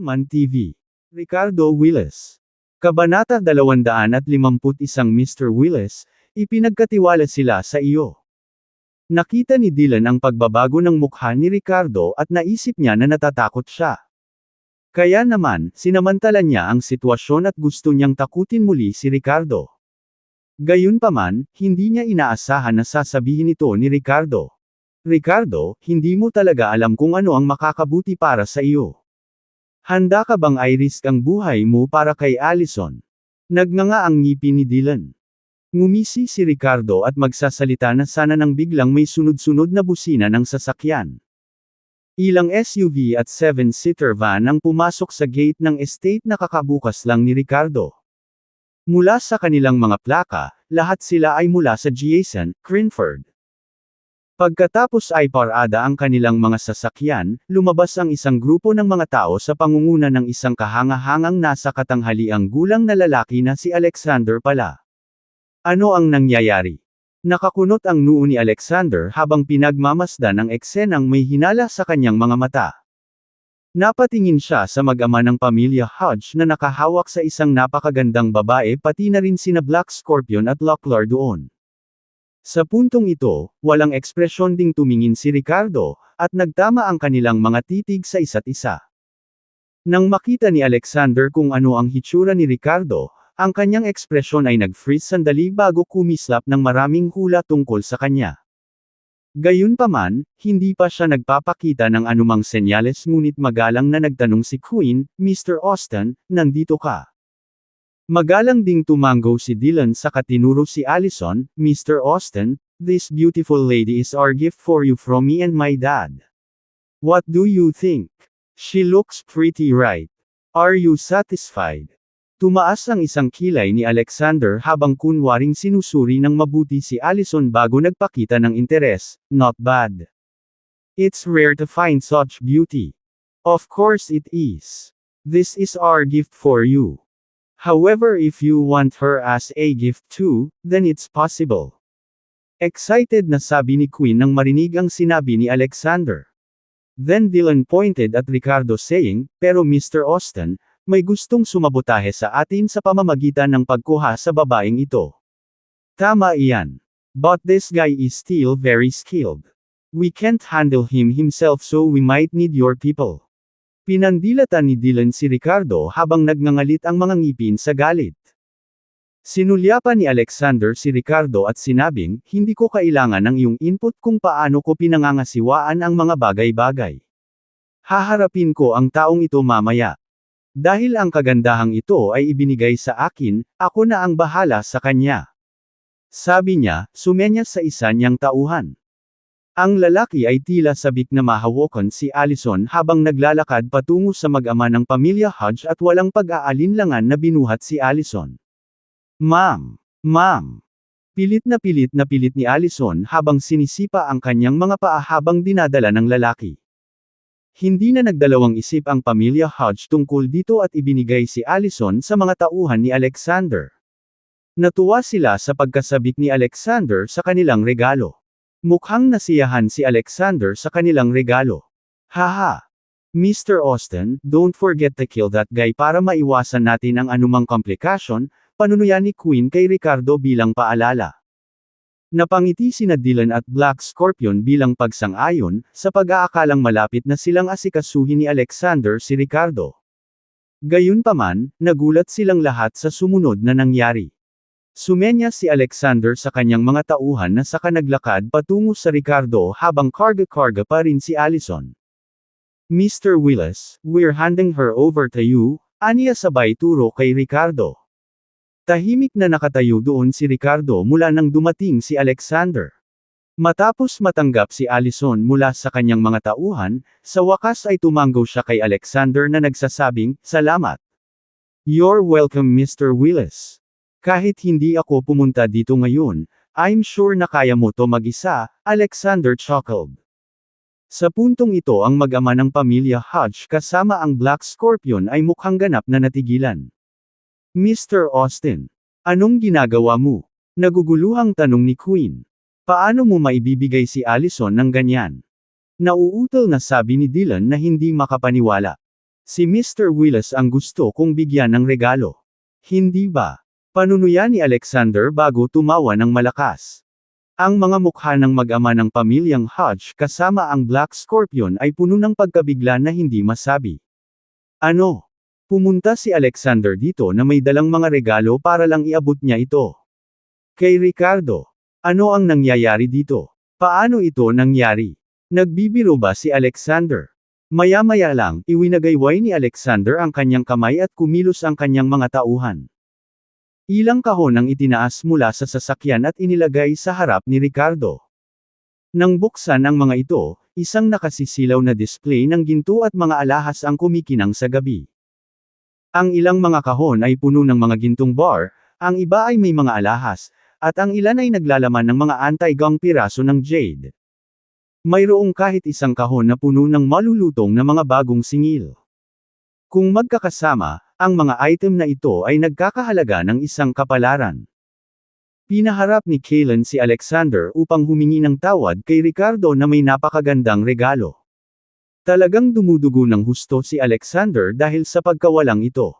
Man TV. Ricardo Willis. Kabanata 251 Mr. Willis, ipinagkatiwala sila sa iyo. Nakita ni Dylan ang pagbabago ng mukha ni Ricardo at naisip niya na natatakot siya. Kaya naman, sinamantala niya ang sitwasyon at gusto niyang takutin muli si Ricardo. Gayunpaman, hindi niya inaasahan na sasabihin ito ni Ricardo. Ricardo, hindi mo talaga alam kung ano ang makakabuti para sa iyo. Handa ka bang i-risk ang buhay mo para kay Allison? Nagnganga ang ngipin ni Dylan. Ngumisi si Ricardo at magsasalita na sana nang biglang may sunod-sunod na busina ng sasakyan. Ilang SUV at 7-seater van ang pumasok sa gate ng estate na kakabukas lang ni Ricardo. Mula sa kanilang mga plaka, lahat sila ay mula sa Jason, Crinford. Pagkatapos ay parada ang kanilang mga sasakyan, lumabas ang isang grupo ng mga tao sa pangunguna ng isang kahanga-hangang nasa katanghaliang gulang na lalaki na si Alexander pala. Ano ang nangyayari? Nakakunot ang noo ni Alexander habang pinagmamasdan ang eksenang may hinala sa kanyang mga mata. Napatingin siya sa mag-ama ng pamilya Hodge na nakahawak sa isang napakagandang babae pati na rin sina Black Scorpion at Locklar doon. Sa puntong ito, walang ekspresyon ding tumingin si Ricardo, at nagtama ang kanilang mga titig sa isa't isa. Nang makita ni Alexander kung ano ang hitsura ni Ricardo, ang kanyang ekspresyon ay nag-freeze sandali bago kumislap ng maraming hula tungkol sa kanya. Gayunpaman, hindi pa siya nagpapakita ng anumang senyales ngunit magalang na nagtanong si Queen, Mr. Austin, nandito ka? Magalang ding tumango si Dylan sa katinuro si Allison, Mr. Austin, this beautiful lady is our gift for you from me and my dad. What do you think? She looks pretty right. Are you satisfied? Tumaas ang isang kilay ni Alexander habang kunwaring sinusuri ng mabuti si Allison bago nagpakita ng interes, not bad. It's rare to find such beauty. Of course it is. This is our gift for you. However, if you want her as a gift too, then it's possible. Excited na sabi ni Queen nang marinig ang sinabi ni Alexander. Then Dylan pointed at Ricardo saying, pero Mr. Austin, may gustong sumabotahe sa atin sa pamamagitan ng pagkuha sa babaeng ito. Tama iyan. But this guy is still very skilled. We can't handle him himself so we might need your people. Pinandilatan ni Dylan si Ricardo habang nagngangalit ang mga ngipin sa galit. Sinulyapan ni Alexander si Ricardo at sinabing, hindi ko kailangan ng iyong input kung paano ko pinangangasiwaan ang mga bagay-bagay. Haharapin ko ang taong ito mamaya. Dahil ang kagandahang ito ay ibinigay sa akin, ako na ang bahala sa kanya. Sabi niya, sumenya sa isa niyang tauhan. Ang lalaki ay tila sabik na mahawakan si Allison habang naglalakad patungo sa mag-ama ng pamilya Hodge at walang pag-aalinlangan na binuhat si Allison. Ma'am! Ma'am! Pilit na pilit ni Allison habang sinisipa ang kanyang mga paa habang dinadala ng lalaki. Hindi na nagdalawang isip ang pamilya Hodge tungkol dito at ibinigay si Allison sa mga tauhan ni Alexander. Natuwa sila sa pagkasabik ni Alexander sa kanilang regalo. Mukhang nasiyahan si Alexander sa kanilang regalo. Haha! Mr. Austin, don't forget to kill that guy para maiwasan natin ang anumang komplikasyon, panunuyan ni Queen kay Ricardo bilang paalala. Napangiti sina Dylan at Black Scorpion bilang pagsang-ayon, sa pag-aakalang malapit na silang asikasuhin ni Alexander si Ricardo. Gayunpaman, nagulat silang lahat sa sumunod na nangyari. Sumenya si Alexander sa kanyang mga tauhan na saka naglakad patungo sa Ricardo habang karga-karga pa rin si Allison. Mr. Willis, we're handing her over to you, aniya sabay turo kay Ricardo. Tahimik na nakatayo doon si Ricardo mula nang dumating si Alexander. Matapos matanggap si Allison mula sa kanyang mga tauhan, sa wakas ay tumango siya kay Alexander na nagsasabing, salamat. You're welcome Mr. Willis. Kahit hindi ako pumunta dito ngayon, I'm sure na kaya mo to mag-isa, Alexander chuckled. Sa puntong ito ang mag-ama ng pamilya Hodge kasama ang Black Scorpion ay mukhang ganap na natigilan. Mr. Austin, anong ginagawa mo? Naguguluhang tanong ni Queen. Paano mo maibibigay si Allison ng ganyan? Nauutal na sabi ni Dylan na hindi makapaniwala. Si Mr. Willis ang gusto kong bigyan ng regalo. Hindi ba? Panunuya ni Alexander bago tumawa ng malakas. Ang mga mukha ng mag-ama ng pamilyang Hodge kasama ang Black Scorpion ay puno ng pagkabigla na hindi masabi. Ano? Pumunta si Alexander dito na may dalang mga regalo para lang iabot niya ito. Kay Ricardo. Ano ang nangyayari dito? Paano ito nangyari? Nagbibiro ba si Alexander? Maya-maya lang, iwinagayway ni Alexander ang kanyang kamay at kumilos ang kanyang mga tauhan. Ilang kahon ang itinaas mula sa sasakyan at inilagay sa harap ni Ricardo. Nang buksan ang mga ito, isang nakasisilaw na display ng ginto at mga alahas ang kumikinang sa gabi. Ang ilang mga kahon ay puno ng mga gintong bar, ang iba ay may mga alahas, at ang ilan ay naglalaman ng mga anti-gong piraso ng jade. Mayroong kahit isang kahon na puno ng malulutong na mga bagong singil. Kung magkakasama, ang mga item na ito ay nagkakahalaga ng isang kapalaran. Pinaharap ni Kaylen si Alexander upang humingi ng tawad kay Ricardo na may napakagandang regalo. Talagang dumudugo ng husto si Alexander dahil sa pagkawalang ito.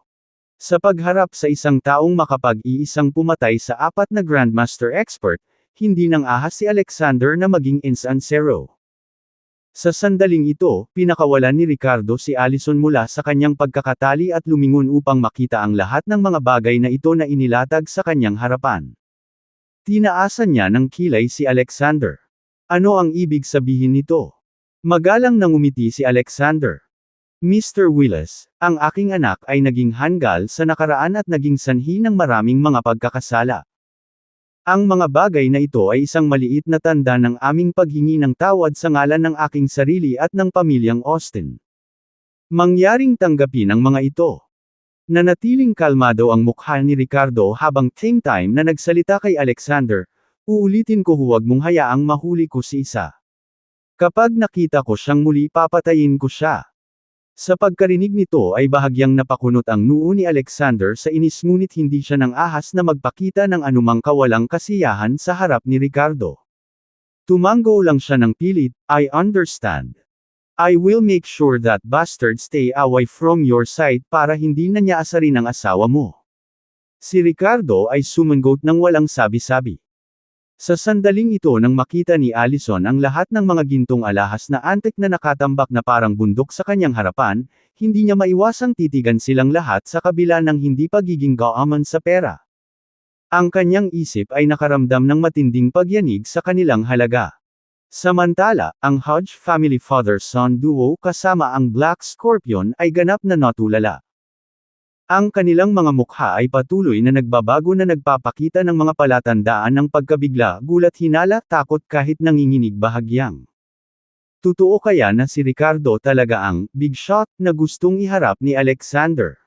Sa pagharap sa isang taong makapag-iisang pumatay sa 4 na Grandmaster Expert, hindi nang ahas si Alexander na maging insansero. Sa sandaling ito, pinakawalan ni Ricardo si Allison mula sa kanyang pagkakatali at lumingon upang makita ang lahat ng mga bagay na ito na inilatag sa kanyang harapan. Tinaasan niya ng kilay si Alexander. Ano ang ibig sabihin nito? Magalang nangumiti si Alexander. Mr. Willis, ang aking anak ay naging hanggal sa nakaraan at naging sanhi ng maraming mga pagkakasala. Ang mga bagay na ito ay isang maliit na tanda ng aming paghingi ng tawad sa ngalan ng aking sarili at ng pamilyang Austin. Mangyaring tanggapin ang mga ito. Nanatiling kalmado ang mukha ni Ricardo habang same time na nagsalita kay Alexander, uulitin ko huwag mong hayaang mahuli ko si isa. Kapag nakita ko siyang muli papatayin ko siya. Sa pagkarinig nito ay bahagyang napakunot ang noo ni Alexander sa inis ngunit hindi siya nang ahas na magpakita ng anumang kawalang kasiyahan sa harap ni Ricardo. Tumango lang siya ng pilit, I understand. I will make sure that bastard stay away from your sight para hindi na niya asarin ang asawa mo. Si Ricardo ay sumangot ng walang sabi-sabi. Sa sandaling ito nang makita ni Allison ang lahat ng mga gintong alahas na antik na nakatambak na parang bundok sa kanyang harapan, hindi niya maiwasang titigan silang lahat sa kabila ng hindi pagiging gaaman sa pera. Ang kanyang isip ay nakaramdam ng matinding pagyanig sa kanilang halaga. Samantala, ang Hodge family father-son duo kasama ang Black Scorpion ay ganap na natulala. Ang kanilang mga mukha ay patuloy na nagbabago na nagpapakita ng mga palatandaan ng pagkabigla, gulat, hinala, takot kahit nanginginig bahagyang. Totoo kaya na si Ricardo talaga ang big shot na gustong iharap ni Alexander?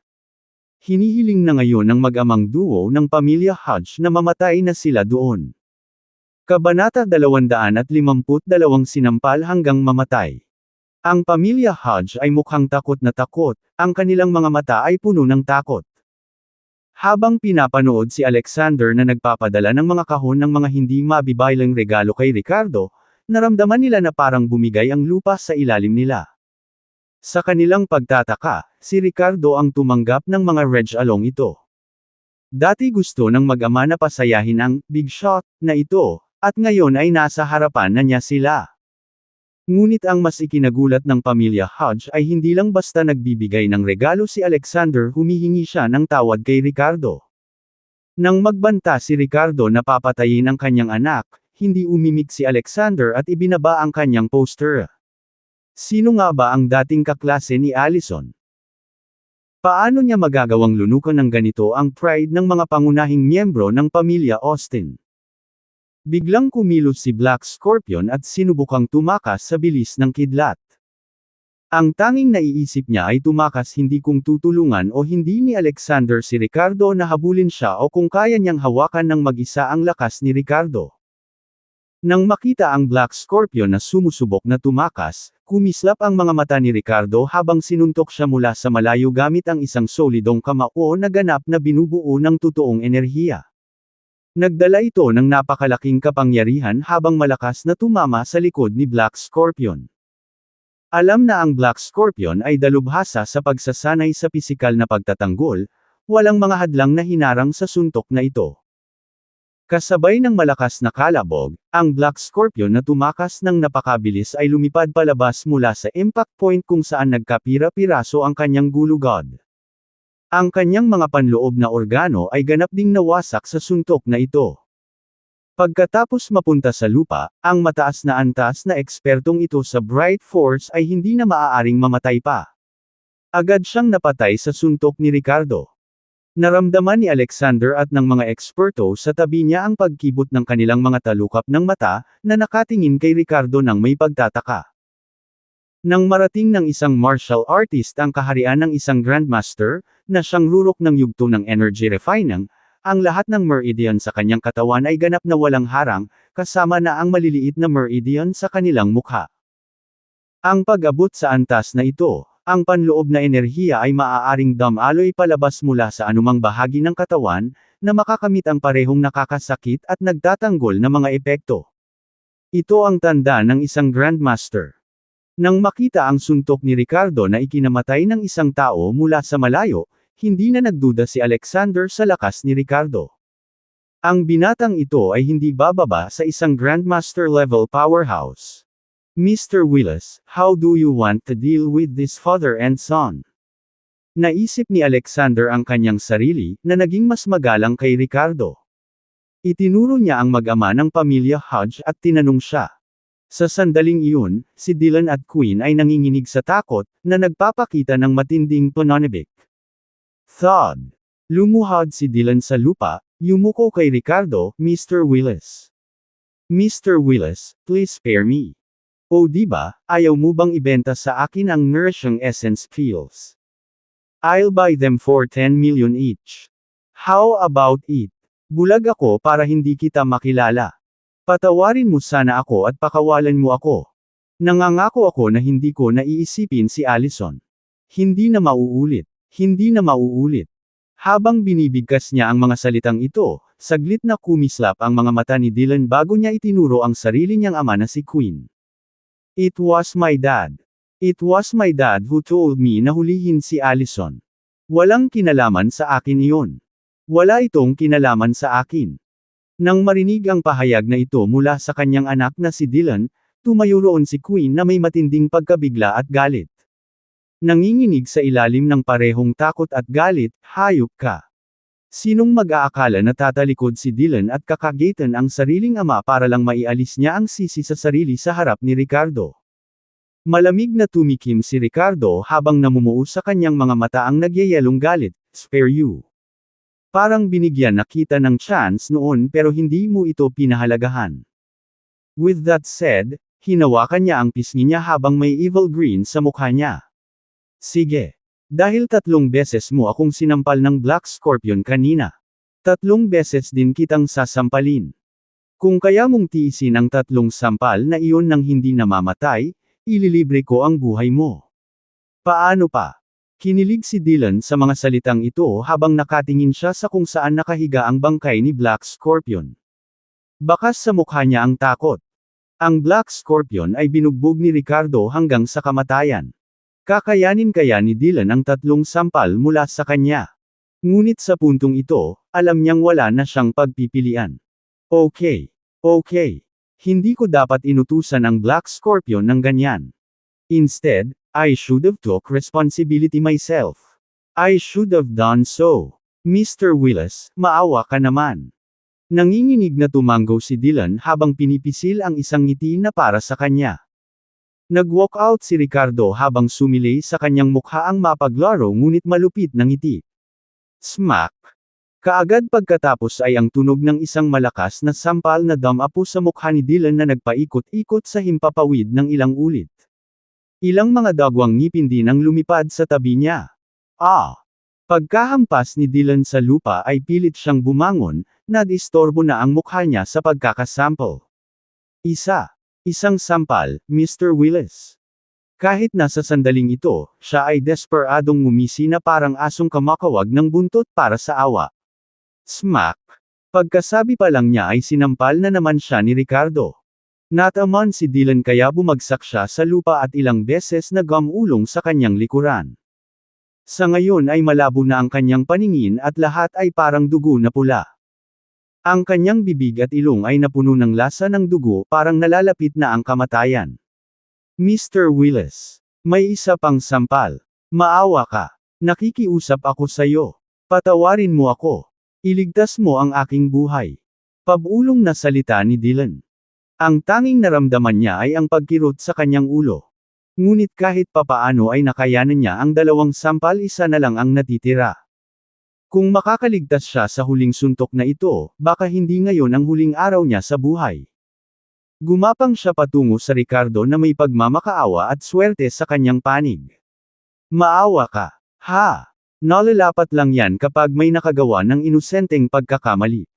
Hinihiling na ngayon ng mag-amang duo ng pamilya Hodge na mamatay na sila doon. Kabanata 252 Sinampal hanggang mamatay. Ang pamilya Hodge ay mukhang takot na takot, ang kanilang mga mata ay puno ng takot. Habang pinapanood si Alexander na nagpapadala ng mga kahon ng mga hindi mabibaylang regalo kay Ricardo, naramdaman nila na parang bumigay ang lupa sa ilalim nila. Sa kanilang pagtataka, si Ricardo ang tumanggap ng mga regalong ito. Dati gusto ng mag-ama na pasayahin ang big shot na ito, at ngayon ay nasa harapan na niya sila. Ngunit ang mas ikinagulat ng pamilya Hodge ay hindi lang basta nagbibigay ng regalo si Alexander, humihingi siya ng tawad kay Ricardo. Nang magbanta si Ricardo na papatayin ang kanyang anak, hindi umimik si Alexander at ibinaba ang kanyang poster. Sino nga ba ang dating kaklase ni Allison? Paano niya magagawang lunukan ng ganito ang pride ng mga pangunahing miyembro ng pamilya Austin? Biglang kumilos si Black Scorpion at sinubukang tumakas sa bilis ng kidlat. Ang tanging naiisip niya ay tumakas hindi kung tutulungan o hindi ni Alexander si Ricardo na habulin siya o kung kaya niyang hawakan ng mag-isa ang lakas ni Ricardo. Nang makita ang Black Scorpion na sumusubok na tumakas, kumislap ang mga mata ni Ricardo habang sinuntok siya mula sa malayo gamit ang isang solidong kamao na ganap na binubuo ng totoong enerhiya. Nagdala ito ng napakalaking kapangyarihan habang malakas na tumama sa likod ni Black Scorpion. Alam na ang Black Scorpion ay dalubhasa sa pagsasanay sa pisikal na pagtatanggol, walang mga hadlang na hinarang sa suntok na ito. Kasabay ng malakas na kalabog, ang Black Scorpion na tumakas ng napakabilis ay lumipad palabas mula sa impact point kung saan nagkapira-piraso ang kanyang gulugod. Ang kanyang mga panloob na organo ay ganap ding nawasak sa suntok na ito. Pagkatapos mapunta sa lupa, ang mataas na antas na ekspertong ito sa Bright Force ay hindi na maaaring mamatay pa. Agad siyang napatay sa suntok ni Ricardo. Naramdaman ni Alexander at ng mga eksperto sa tabi niya ang pagkibot ng kanilang mga talukap ng mata, na nakatingin kay Ricardo ng may pagtataka. Nang marating ng isang martial artist ang kaharian ng isang grandmaster, na siyang rurok ng yugto ng energy refining, ang lahat ng meridian sa kanyang katawan ay ganap na walang harang, kasama na ang maliliit na meridian sa kanilang mukha. Ang pag-abot sa antas na ito, ang panloob na enerhiya ay maaaring dumaloy palabas mula sa anumang bahagi ng katawan, na makakamit ang parehong nakakasakit at nagtatanggol na mga epekto. Ito ang tanda ng isang grandmaster. Nang makita ang suntok ni Ricardo na ikinamatay ng isang tao mula sa malayo, hindi na nagduda si Alexander sa lakas ni Ricardo. Ang binatang ito ay hindi bababa sa isang grandmaster-level powerhouse. Mr. Willis, how do you want to deal with this father and son? Naisip ni Alexander ang kanyang sarili, na naging mas magalang kay Ricardo. Itinuro niya ang mag-ama ng pamilya Hodge at tinanong siya. Sa sandaling iyon, si Dylan at Queen ay nanginginig sa takot, na nagpapakita ng matinding pananabik. Thud. Lumuhod si Dylan sa lupa, yumuko kay Ricardo, Mr. Willis. Mr. Willis, please spare me. O diba, ayaw mo bang ibenta sa akin ang nourishing essence pills? I'll buy them for 10 million each. How about it? Bulag ako para hindi kita makilala. Patawarin mo sana ako at pakawalan mo ako. Nangangako ako na hindi ko naiisipin si Allison. Hindi na mauulit. Hindi na mauulit. Habang binibigkas niya ang mga salitang ito, saglit na kumislap ang mga mata ni Dylan bago niya itinuro ang sarili niyang ama na si Queen. It was my dad. It was my dad who told me na hulihin si Allison. Walang kinalaman sa akin iyon. Wala itong kinalaman sa akin. Nang marinig ang pahayag na ito mula sa kanyang anak na si Dylan, tumayo roon si Queen na may matinding pagkabigla at galit. Nanginginig sa ilalim ng parehong takot at galit, hayop ka. Sinong mag-aakala na tatalikod si Dylan at kakagatan ang sariling ama para lang maialis niya ang sisi sa sarili sa harap ni Ricardo? Malamig na tumikim si Ricardo habang namumuo sa kanyang mga mata ang nagyayelong galit, spare you. Parang binigyan na kita ng chance noon pero hindi mo ito pinahalagahan. With that said, hinawakan niya ang pisngi niya habang may evil grin sa mukha niya. Sige. Dahil 3 beses mo akong sinampal ng Black Scorpion kanina. 3 beses din kitang sasampalin. Kung kaya mong tiisin ang 3 sampal na iyon nang hindi namamatay, ililibre ko ang buhay mo. Paano pa? Kinilig si Dylan sa mga salitang ito habang nakatingin siya sa kung saan nakahiga ang bangkay ni Black Scorpion. Bakas sa mukha niya ang takot. Ang Black Scorpion ay binugbog ni Ricardo hanggang sa kamatayan. Kakayanin kaya ni Dylan ang 3 sampal mula sa kanya. Ngunit sa puntong ito, alam niyang wala na siyang pagpipilian. Okay. Hindi ko dapat inutusan ang Black Scorpion ng ganyan. Instead, I should have took responsibility myself. I should have done so. Mr. Willis, maawa ka naman. Nanginginig na tumanggaw si Dylan habang pinipisil ang isang ngiti na para sa kanya. Nag-walk out si Ricardo habang sumilay sa kanyang mukha ang mapaglaro ngunit malupit na ngiti. Smack! Kaagad pagkatapos ay ang tunog ng isang malakas na sampal na damapo sa mukha ni Dylan na nagpaikot-ikot sa himpapawid ng ilang ulit. Ilang mga dagwang ngipin din ang lumipad sa tabi niya. Pagkahampas ni Dylan sa lupa ay pilit siyang bumangon, nadistorbo na ang mukha niya sa pagkakasample. Isang sampal, Mr. Willis. Kahit nasa sandaling ito, siya ay desperadong ngumisi na parang asong kamakawag ng buntot para sa awa. Smack! Pagkasabi pa lang niya ay sinampal na naman siya ni Ricardo. Nataman si Dylan kaya bumagsak siya sa lupa at ilang beses nagumulong sa kanyang likuran. Sa ngayon ay malabo na ang kanyang paningin at lahat ay parang dugo na pula. Ang kanyang bibig at ilong ay napuno ng lasa ng dugo, parang nalalapit na ang kamatayan. Mr. Willis, may isa pang sampal. Maawa ka. Nakikiusap ako sa iyo. Patawarin mo ako. Iligtas mo ang aking buhay. Pabulong na salita ni Dylan. Ang tanging naramdaman niya ay ang pagkirot sa kanyang ulo. Ngunit kahit papaano ay nakayanan niya ang 2 sampal, isa na lang ang natitira. Kung makakaligtas siya sa huling suntok na ito, baka hindi ngayon ang huling araw niya sa buhay. Gumapang siya patungo sa Ricardo na may pagmamakaawa at swerte sa kanyang panig. Maawa ka. Ha! Nalalapat lang yan kapag may nakagawa ng inosenteng pagkakamali.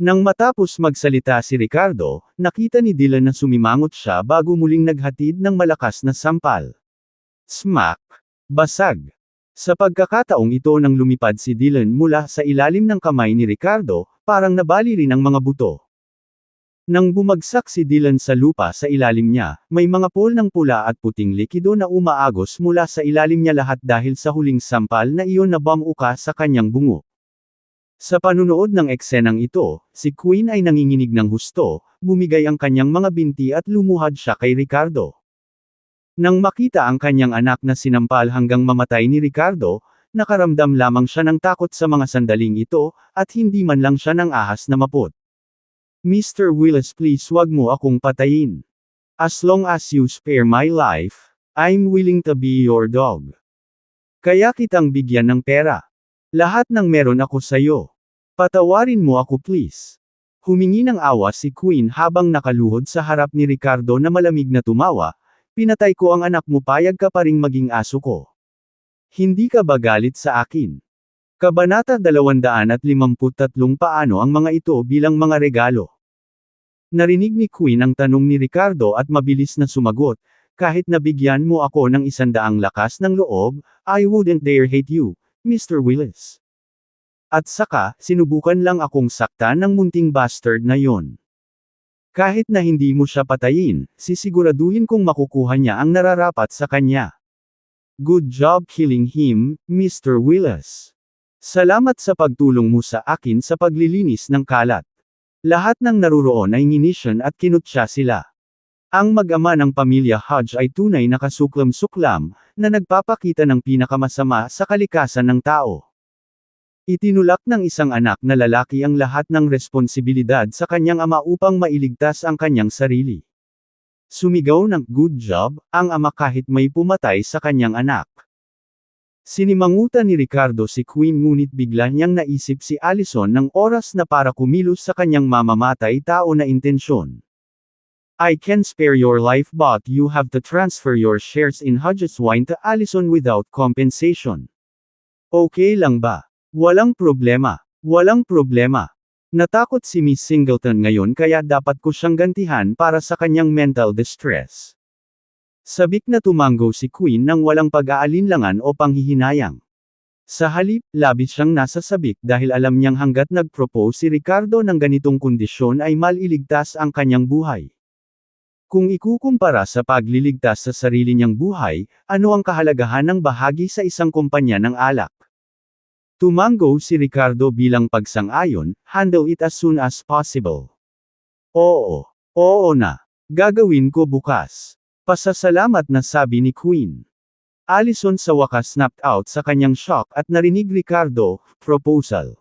Nang matapos magsalita si Ricardo, nakita ni Dylan na sumimangot siya bago muling naghatid ng malakas na sampal. Smack! Basag! Sa pagkakataong ito nang lumipad si Dylan mula sa ilalim ng kamay ni Ricardo, parang nabali rin ang mga buto. Nang bumagsak si Dylan sa lupa sa ilalim niya, may mga pool ng pula at puting likido na umaagos mula sa ilalim niya, lahat dahil sa huling sampal na iyon na bumuka sa kanyang bungo. Sa panunood ng eksenang ito, si Queen ay nanginginig ng husto, bumigay ang kanyang mga binti at lumuhad siya kay Ricardo. Nang makita ang kanyang anak na sinampal hanggang mamatay ni Ricardo, nakaramdam lamang siya ng takot sa mga sandaling ito, at hindi man lang siya ng ahas na maput. Mr. Willis, please wag mo akong patayin. As long as you spare my life, I'm willing to be your dog. Kaya kitang bigyan ng pera. Lahat ng meron ako sayo. Patawarin mo ako please. Humingi ng awa si Queen habang nakaluhod sa harap ni Ricardo na malamig na tumawa. Pinatay ko ang anak mo, payag ka pa ring maging aso ko. Hindi ka ba galit sa akin? Kabanata 253. Paano ang mga ito bilang mga regalo? Narinig ni Queen ang tanong ni Ricardo at mabilis na sumagot, kahit nabigyan mo ako ng 100 lakas ng loob, I wouldn't dare hate you, Mr. Willis. At saka, sinubukan lang akong saktan ng munting bastard na yon. Kahit na hindi mo siya patayin, sisiguraduhin kong makukuha niya ang nararapat sa kanya. Good job killing him, Mr. Willis. Salamat sa pagtulong mo sa akin sa paglilinis ng kalat. Lahat ng naruroon ay nginisyon at kinutya sila. Ang mag-ama ng pamilya Hodge ay tunay na kasuklam-suklam, na nagpapakita ng pinakamasama sa kalikasan ng tao. Itinulak ng isang anak na lalaki ang lahat ng responsibilidad sa kanyang ama upang mailigtas ang kanyang sarili. Sumigaw ng good job ang ama kahit may pumatay sa kanyang anak. Sinimangutan ni Ricardo si Queen, ngunit bigla niyang naisip si Allison ng oras na para kumilos sa kanyang mamamatay tao na intensyon. I can spare your life, but you have to transfer your shares in Hodges Wine to Allison without compensation. Okay lang ba? Walang problema. Walang problema. Natakot si Miss Singleton ngayon kaya dapat ko siyang gantihan para sa kanyang mental distress. Sabik na tumango si Queen nang walang pag-aalinlangan o panghihinayang. Sa halip, labis siyang nasasabik dahil alam niyang hanggat nag-propose si Ricardo ng ganitong kondisyon ay maliligtas ang kanyang buhay. Kung ikukumpara sa pagliligtas sa sarili niyang buhay, ano ang kahalagahan ng bahagi sa isang kumpanya ng alak? Tumango si Ricardo bilang pagsang-ayon, handle it as soon as possible. Oo. Oo na. Gagawin ko bukas. Pasasalamat na, sabi ni Queen. Allison sa wakas snapped out sa kanyang shock at narinig Ricardo, proposal.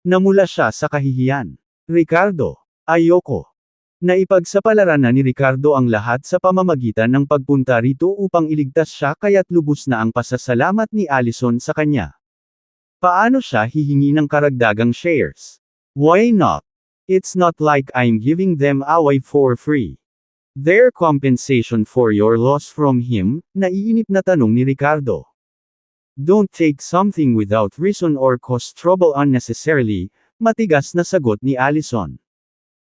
Namula siya sa kahihiyan. Ricardo, ayoko. Naipagsapalaran na ni Ricardo ang lahat sa pamamagitan ng pagpunta rito upang iligtas siya, kaya't lubos na ang pasasalamat ni Allison sa kanya. Paano siya hihingi ng karagdagang shares? Why not? It's not like I'm giving them away for free. Their compensation for your loss from him, naiinip na tanong ni Ricardo. Don't take something without reason or cause trouble unnecessarily, matigas na sagot ni Allison.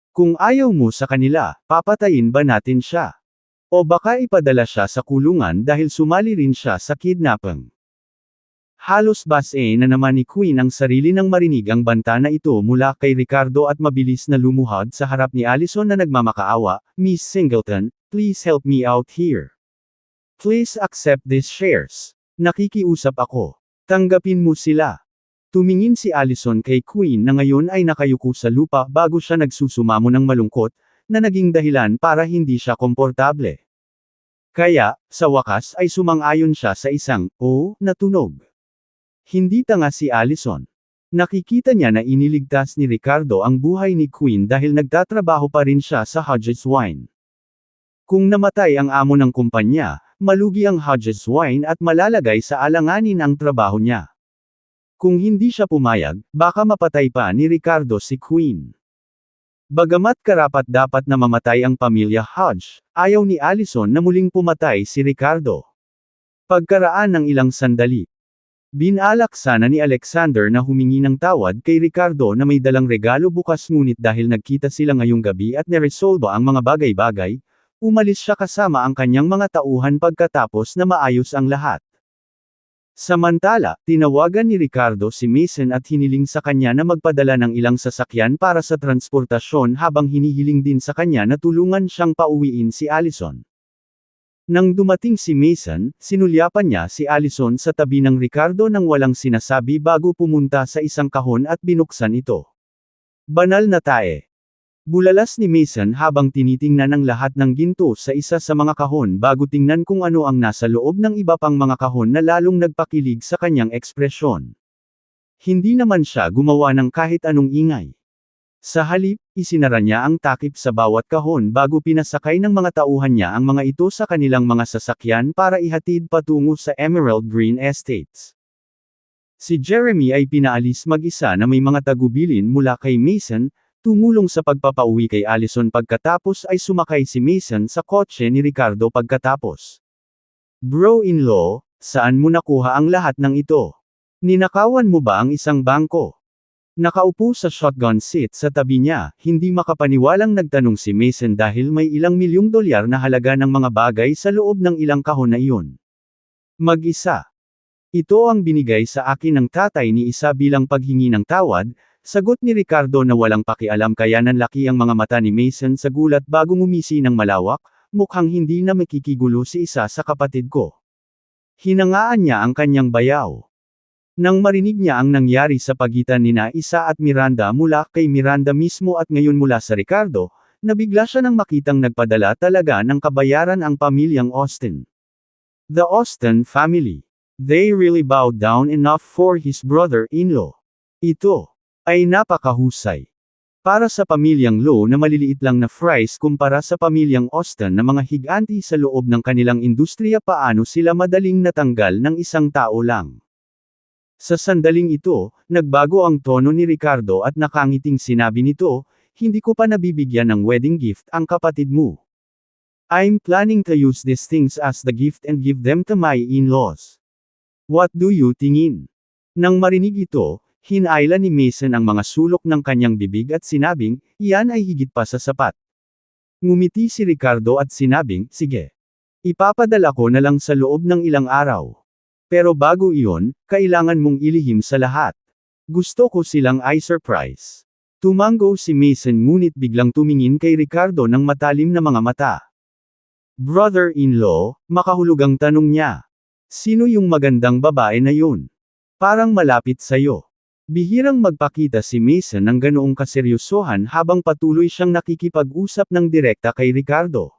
Kung ayaw mo sa kanila, papatayin ba natin siya? O baka ipadala siya sa kulungan dahil sumali rin siya sa kidnapping? Halos base na naman ni Queen ang sarili nang marinig ang banta na ito mula kay Ricardo at mabilis na lumuhod sa harap ni Allison na nagmamakaawa, "Miss Singleton, please help me out here. Please accept these shares. Nakikiusap ako. Tanggapin mo sila." Tumingin si Allison kay Queen na ngayon ay nakayuko sa lupa bago siya nagsusumamo ng malungkot, na naging dahilan para hindi siya komportable. Kaya, sa wakas ay sumang-ayon siya sa isang, "oh," na tunog. Hindi tanga si Allison. Nakikita niya na iniligtas ni Ricardo ang buhay ni Queen dahil nagtatrabaho pa rin siya sa Hodges Wine. Kung namatay ang amo ng kumpanya, malugi ang Hodges Wine at malalagay sa alanganin ang trabaho niya. Kung hindi siya pumayag, baka mapatay pa ni Ricardo si Queen. Bagamat karapat-dapat na mamatay ang pamilya Hodge, ayaw ni Allison na muling pumatay si Ricardo. Pagkaraan ng ilang sandali, binalak sana ni Alexander na humingi ng tawad kay Ricardo na may dalang regalo bukas, ngunit dahil nagkita sila ngayong gabi at neresolba ang mga bagay-bagay, umalis siya kasama ang kanyang mga tauhan pagkatapos na maayos ang lahat. Samantala, tinawagan ni Ricardo si Mason at hiniling sa kanya na magpadala ng ilang sasakyan para sa transportasyon, habang hinihiling din sa kanya na tulungan siyang pauwiin si Allison. Nang dumating si Mason, sinulyapan niya si Allison sa tabi ng Ricardo nang walang sinasabi bago pumunta sa isang kahon at binuksan ito. Banal na tae. Bulalas ni Mason habang tinitingnan ang lahat ng ginto sa isa sa mga kahon bago tingnan kung ano ang nasa loob ng iba pang mga kahon na lalong nagpakilig sa kanyang ekspresyon. Hindi naman siya gumawa ng kahit anong ingay. Sa halip, isinara niya ang takip sa bawat kahon bago pinasakay ng mga tauhan niya ang mga ito sa kanilang mga sasakyan para ihatid patungo sa Emerald Green Estates. Si Jeremy ay pinaalis mag-isa na may mga tagubilin mula kay Mason, tumulong sa pagpapauwi kay Allison pagkatapos ay sumakay si Mason sa kotse ni Ricardo pagkatapos. "Bro-in-law, saan mo nakuha ang lahat ng ito? Ninakawan mo ba ang isang bangko?" Nakaupo sa shotgun seat sa tabi niya, hindi makapaniwalang nagtanong si Mason dahil may ilang milyong dolyar na halaga ng mga bagay sa loob ng ilang kahon na iyon. "Mag-isa. Ito ang binigay sa akin ng tatay ni Isa bilang paghingi ng tawad," sagot ni Ricardo na walang pakialam, kaya nanlaki ang mga mata ni Mason sa gulat bago ngumisi ng malawak, mukhang hindi na makikigulo si Isa sa kapatid ko. Hinangaan niya ang kanyang bayaw. Nang marinig niya ang nangyari sa pagitan nina Isa at Miranda mula kay Miranda mismo at ngayon mula sa Ricardo, nabigla siya nang makitang nagpadala talaga ng kabayaran ang pamilyang Austin. The Austin family. They really bowed down enough for his brother-in-law. Ito ay napakahusay. Para sa pamilyang Low na maliliit lang na fries kumpara sa pamilyang Austin na mga higanti sa loob ng kanilang industriya, paano sila madaling natanggal ng isang tao lang? Sa sandaling ito, nagbago ang tono ni Ricardo at nakangiting sinabi nito, "Hindi ko pa nabibigyan ng wedding gift ang kapatid mo. I'm planning to use these things as the gift and give them to my in-laws. What do you tingin?" Nang marinig ito, hinayla ni Mason ang mga sulok ng kanyang bibig at sinabing, "Iyan ay higit pa sa sapat." Ngumiti si Ricardo at sinabing, "Sige. Ipapadala ko na lang sa loob ng ilang araw. Pero bago iyon, kailangan mong ilihim sa lahat. Gusto ko silang i-surprise." Tumango si Mason ngunit biglang tumingin kay Ricardo ng matalim na mga mata. "Brother-in-law," makahulugang tanong niya. "Sino yung magandang babae na yun? Parang malapit sa'yo." Bihirang magpakita si Mason ng ganoong kaseryosohan habang patuloy siyang nakikipag-usap ng direkta kay Ricardo.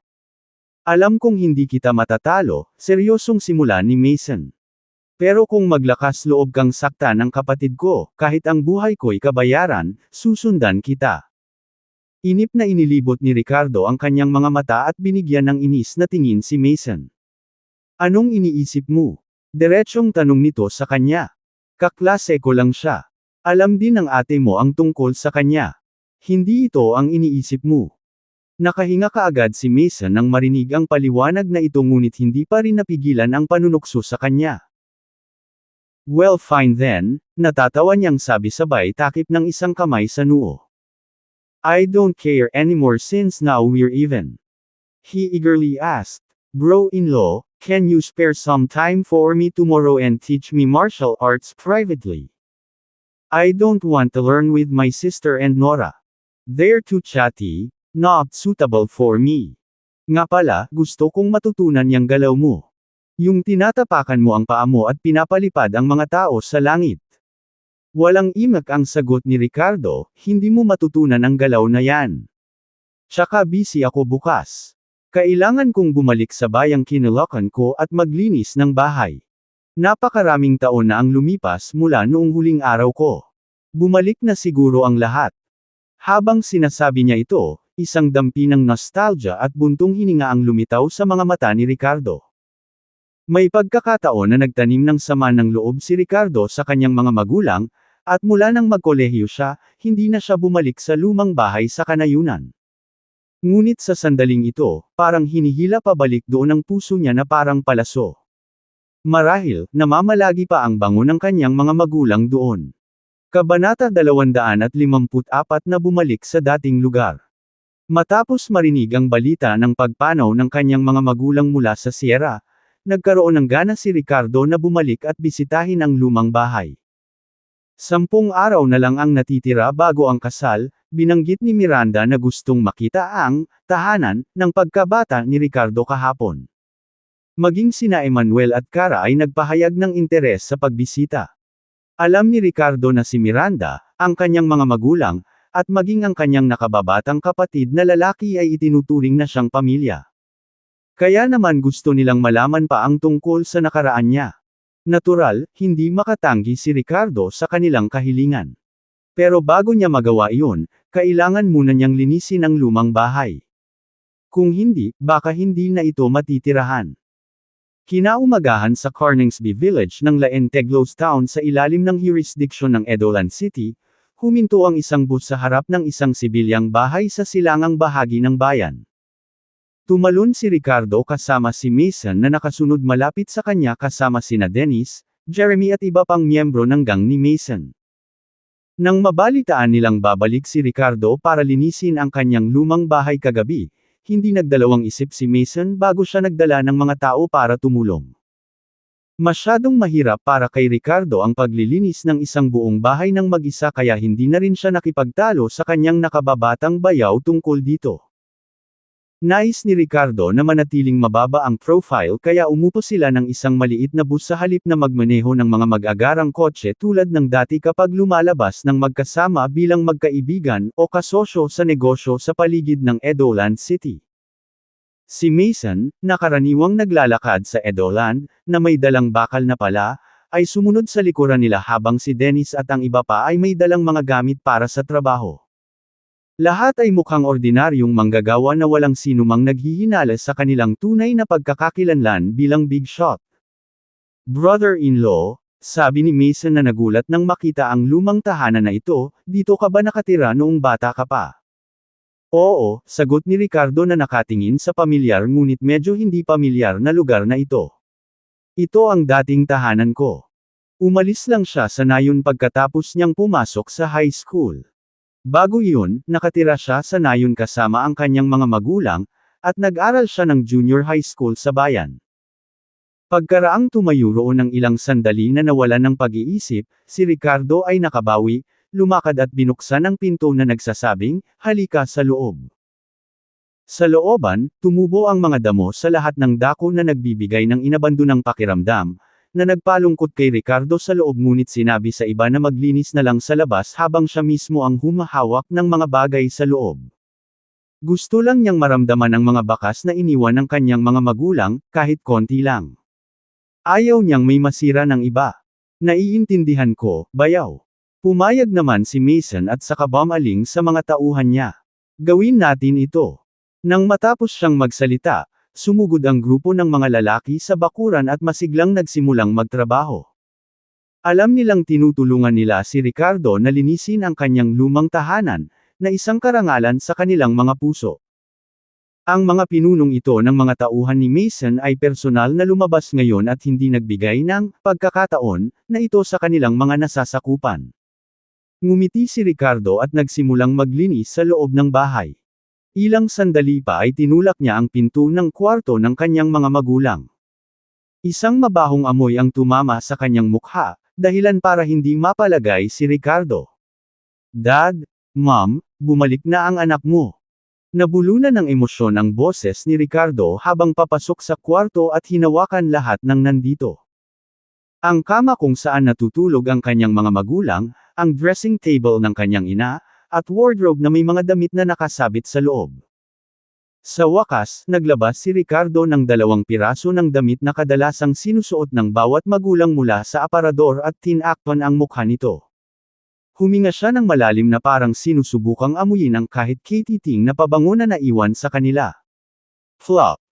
"Alam kong hindi kita matatalo," seryosong simula ni Mason. "Pero kung maglakas loob kang saktan ng kapatid ko, kahit ang buhay ko'y kabayaran, susundan kita." Inip na inilibot ni Ricardo ang kanyang mga mata at binigyan ng inis na tingin si Mason. "Anong iniisip mo?" Diretsyong tanong nito sa kanya. "Kaklase ko lang siya. Alam din ng ate mo ang tungkol sa kanya. Hindi ito ang iniisip mo." Nakahinga kaagad si Mason nang marinig ang paliwanag na ito, ngunit hindi pa rin napigilan ang panunukso sa kanya. "Well, fine then," natatawa niyang sabi sabay takip ng isang kamay sa noo. "I don't care anymore since now we're even." He eagerly asked, "Bro-in-law, can you spare some time for me tomorrow and teach me martial arts privately? I don't want to learn with my sister and Nora. They're too chatty, not suitable for me. Nga pala, gusto kong matutunan yang galaw mo. Yung tinatapakan mo ang paa mo at pinapalipad ang mga tao sa langit. Walang imak ang sagot ni Ricardo, hindi mo matutunan ang galaw na yan. Tsaka busy ako bukas. Kailangan kong bumalik sa bayang kinulakan ko at maglinis ng bahay. Napakaraming taon na ang lumipas mula noong huling araw ko. Bumalik na siguro ang lahat. Habang sinasabi niya ito, isang dampi ng nostalgia at buntong hininga ang lumitaw sa mga mata ni Ricardo. May pagkakataon na nagtanim ng sama ng loob si Ricardo sa kanyang mga magulang, at mula nang magkolehiyo siya, hindi na siya bumalik sa lumang bahay sa kanayunan. Ngunit sa sandaling ito, parang hinihila pabalik doon ang puso niya na parang palaso. Marahil, namamalagi pa ang bango ng kanyang mga magulang doon. Kabanata 254 na bumalik sa dating lugar. Matapos marinig ang balita ng pagpanaw ng kanyang mga magulang mula sa Sierra, nagkaroon ng gana si Ricardo na bumalik at bisitahin ang lumang bahay. 10 araw na lang ang natitira bago ang kasal, binanggit ni Miranda na gustong makita ang tahanan ng pagkabata ni Ricardo kahapon. Maging sina Emmanuel at Cara ay nagpahayag ng interes sa pagbisita. Alam ni Ricardo na si Miranda, ang kanyang mga magulang, at maging ang kanyang nakababatang kapatid na lalaki ay itinuturing na siyang pamilya. Kaya naman gusto nilang malaman pa ang tungkol sa nakaraan niya. Natural, hindi makatanggi si Ricardo sa kanilang kahilingan. Pero bago niya magawa iyon, kailangan muna niyang linisin ang lumang bahay. Kung hindi, baka hindi na ito matitirahan. Kinaumagahan sa Carningsby Village ng Laenteglos Town sa ilalim ng jurisdiction ng Edolan City, huminto ang isang bus sa harap ng isang sibilyang bahay sa silangang bahagi ng bayan. Tumalon si Ricardo kasama si Mason na nakasunod malapit sa kanya kasama sina Dennis, Jeremy at iba pang miyembro ng gang ni Mason. Nang mabalitaan nilang babalik si Ricardo para linisin ang kanyang lumang bahay kagabi, hindi nagdalawang isip si Mason bago siya nagdala ng mga tao para tumulong. Masyadong mahirap para kay Ricardo ang paglilinis ng isang buong bahay ng mag-isa kaya hindi na rin siya nakipagtalo sa kanyang nakababatang bayaw tungkol dito. Nais ni Ricardo na manatiling mababa ang profile kaya umupo sila ng isang maliit na bus sa halip na magmaneho ng mga mag-agarang kotse tulad ng dati kapag lumalabas ng magkasama bilang magkaibigan o kasosyo sa negosyo sa paligid ng Edolan City. Si Mason, na karaniwang naglalakad sa Edolan, na may dalang bakal na pala, ay sumunod sa likuran nila habang si Dennis at ang iba pa ay may dalang mga gamit para sa trabaho. Lahat ay mukhang ordinaryong manggagawa na walang sinumang naghihinala sa kanilang tunay na pagkakakilanlan bilang big shot. Brother-in-law, sabi ni Mason na nagulat nang makita ang lumang tahanan na ito, dito ka ba nakatira noong bata ka pa? Oo, sagot ni Ricardo na nakatingin sa pamilyar ngunit medyo hindi pamilyar na lugar na ito. Ito ang dating tahanan ko. Umalis lang siya sa nayon pagkatapos niyang pumasok sa high school. Bago iyon, nakatira siya sa nayon kasama ang kanyang mga magulang, at nag-aral siya ng junior high school sa bayan. Pagkaraang tumayo roon ng ilang sandali na nawalan ng pag-iisip, si Ricardo ay nakabawi, lumakad at binuksan ang pinto na nagsasabing, halika sa loob. Sa looban, tumubo ang mga damo sa lahat ng dako na nagbibigay ng inabandonang pakiramdam, na nagpalungkot kay Ricardo sa loob ngunit sinabi sa iba na maglinis na lang sa labas habang siya mismo ang humahawak ng mga bagay sa loob. Gusto lang niyang maramdaman ang mga bakas na iniwan ng kanyang mga magulang, kahit konti lang. Ayaw niyang may masira ng iba. Naiintindihan ko, bayaw. Pumayag naman si Mason at saka bumaling sa mga tauhan niya. Gawin natin ito. Nang matapos siyang magsalita, sumugod ang grupo ng mga lalaki sa bakuran at masiglang nagsimulang magtrabaho. Alam nilang tinutulungan nila si Ricardo na linisin ang kanyang lumang tahanan, na isang karangalan sa kanilang mga puso. Ang mga pinunong ito ng mga tauhan ni Mason ay personal na lumabas ngayon at hindi nagbigay ng pagkakataon na ito sa kanilang mga nasasakupan. Ngumiti si Ricardo at nagsimulang maglinis sa loob ng bahay. Ilang sandali pa ay tinulak niya ang pinto ng kwarto ng kanyang mga magulang. Isang mabahong amoy ang tumama sa kanyang mukha, dahilan para hindi mapalagay si Ricardo. Dad, Mom, bumalik na ang anak mo. Nabulunan ng emosyon ang boses ni Ricardo habang papasok sa kwarto at hinawakan lahat ng nandito. Ang kama kung saan natutulog ang kanyang mga magulang, ang dressing table ng kanyang ina, at wardrobe na may mga damit na nakasabit sa loob. Sa wakas, naglabas si Ricardo ng 2 piraso ng damit na kadalasang sinusuot ng bawat magulang mula sa aparador at tinakpan ang mukha nito. Huminga siya ng malalim na parang sinusubukang amuyin ang kahit katiting na pabango na naiwan sa kanila. Flop.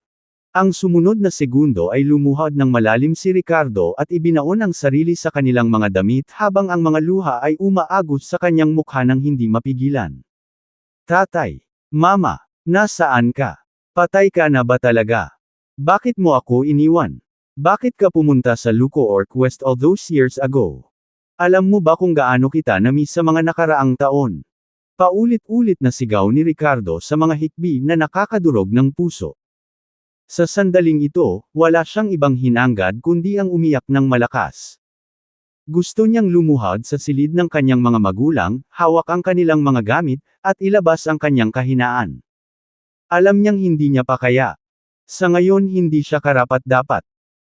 Ang sumunod na segundo ay lumuhod ng malalim si Ricardo at ibinaon ang sarili sa kanilang mga damit habang ang mga luha ay umaagos sa kanyang mukha nang hindi mapigilan. Tatay. Mama. Nasaan ka? Patay ka na ba talaga? Bakit mo ako iniwan? Bakit ka pumunta sa Luco Orc West all those years ago? Alam mo ba kung gaano kita na-miss sa mga nakaraang taon? Paulit-ulit na sigaw ni Ricardo sa mga hikbi na nakakadurog ng puso. Sa sandaling ito, wala siyang ibang hinanggad kundi ang umiyak ng malakas. Gusto niyang lumuhod sa silid ng kanyang mga magulang, hawak ang kanilang mga gamit, at ilabas ang kanyang kahinaan. Alam niyang hindi niya pa kaya. Sa ngayon hindi siya karapat-dapat.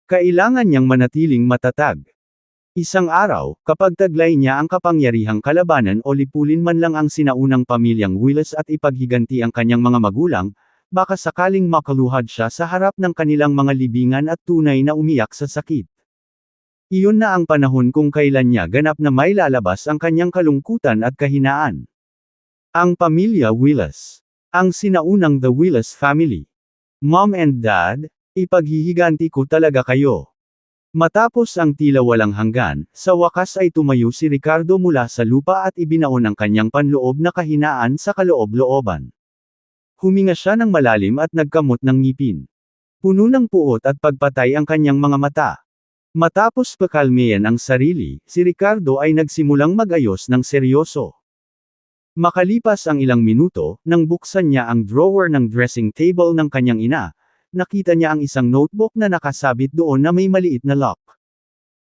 Kailangan niyang manatiling matatag. Isang araw, kapag taglay niya ang kapangyarihang kalabanan o lipulin man lang ang sinaunang pamilyang Willis at ipaghiganti ang kanyang mga magulang, baka sakaling makaluhad siya sa harap ng kanilang mga libingan at tunay na umiyak sa sakit. Iyon na ang panahon kung kailan niya ganap na may lalabas ang kanyang kalungkutan at kahinaan. Ang pamilya Willis. Ang sinaunang The Willis family. Mom and Dad, ipaghihiganti ko talaga kayo. Matapos ang tila walang hanggan, sa wakas ay tumayo si Ricardo mula sa lupa at ibinaon ang kanyang panloob na kahinaan sa kaloob-looban. Huminga siya ng malalim at nagkamot ng ngipin. Puno ng puot at pagpatay ang kanyang mga mata. Matapos pakalmeyan ang sarili, si Ricardo ay nagsimulang mag-ayos ng seryoso. Makalipas ang ilang minuto, nang buksan niya ang drawer ng dressing table ng kanyang ina, nakita niya ang isang notebook na nakasabit doon na may maliit na lock.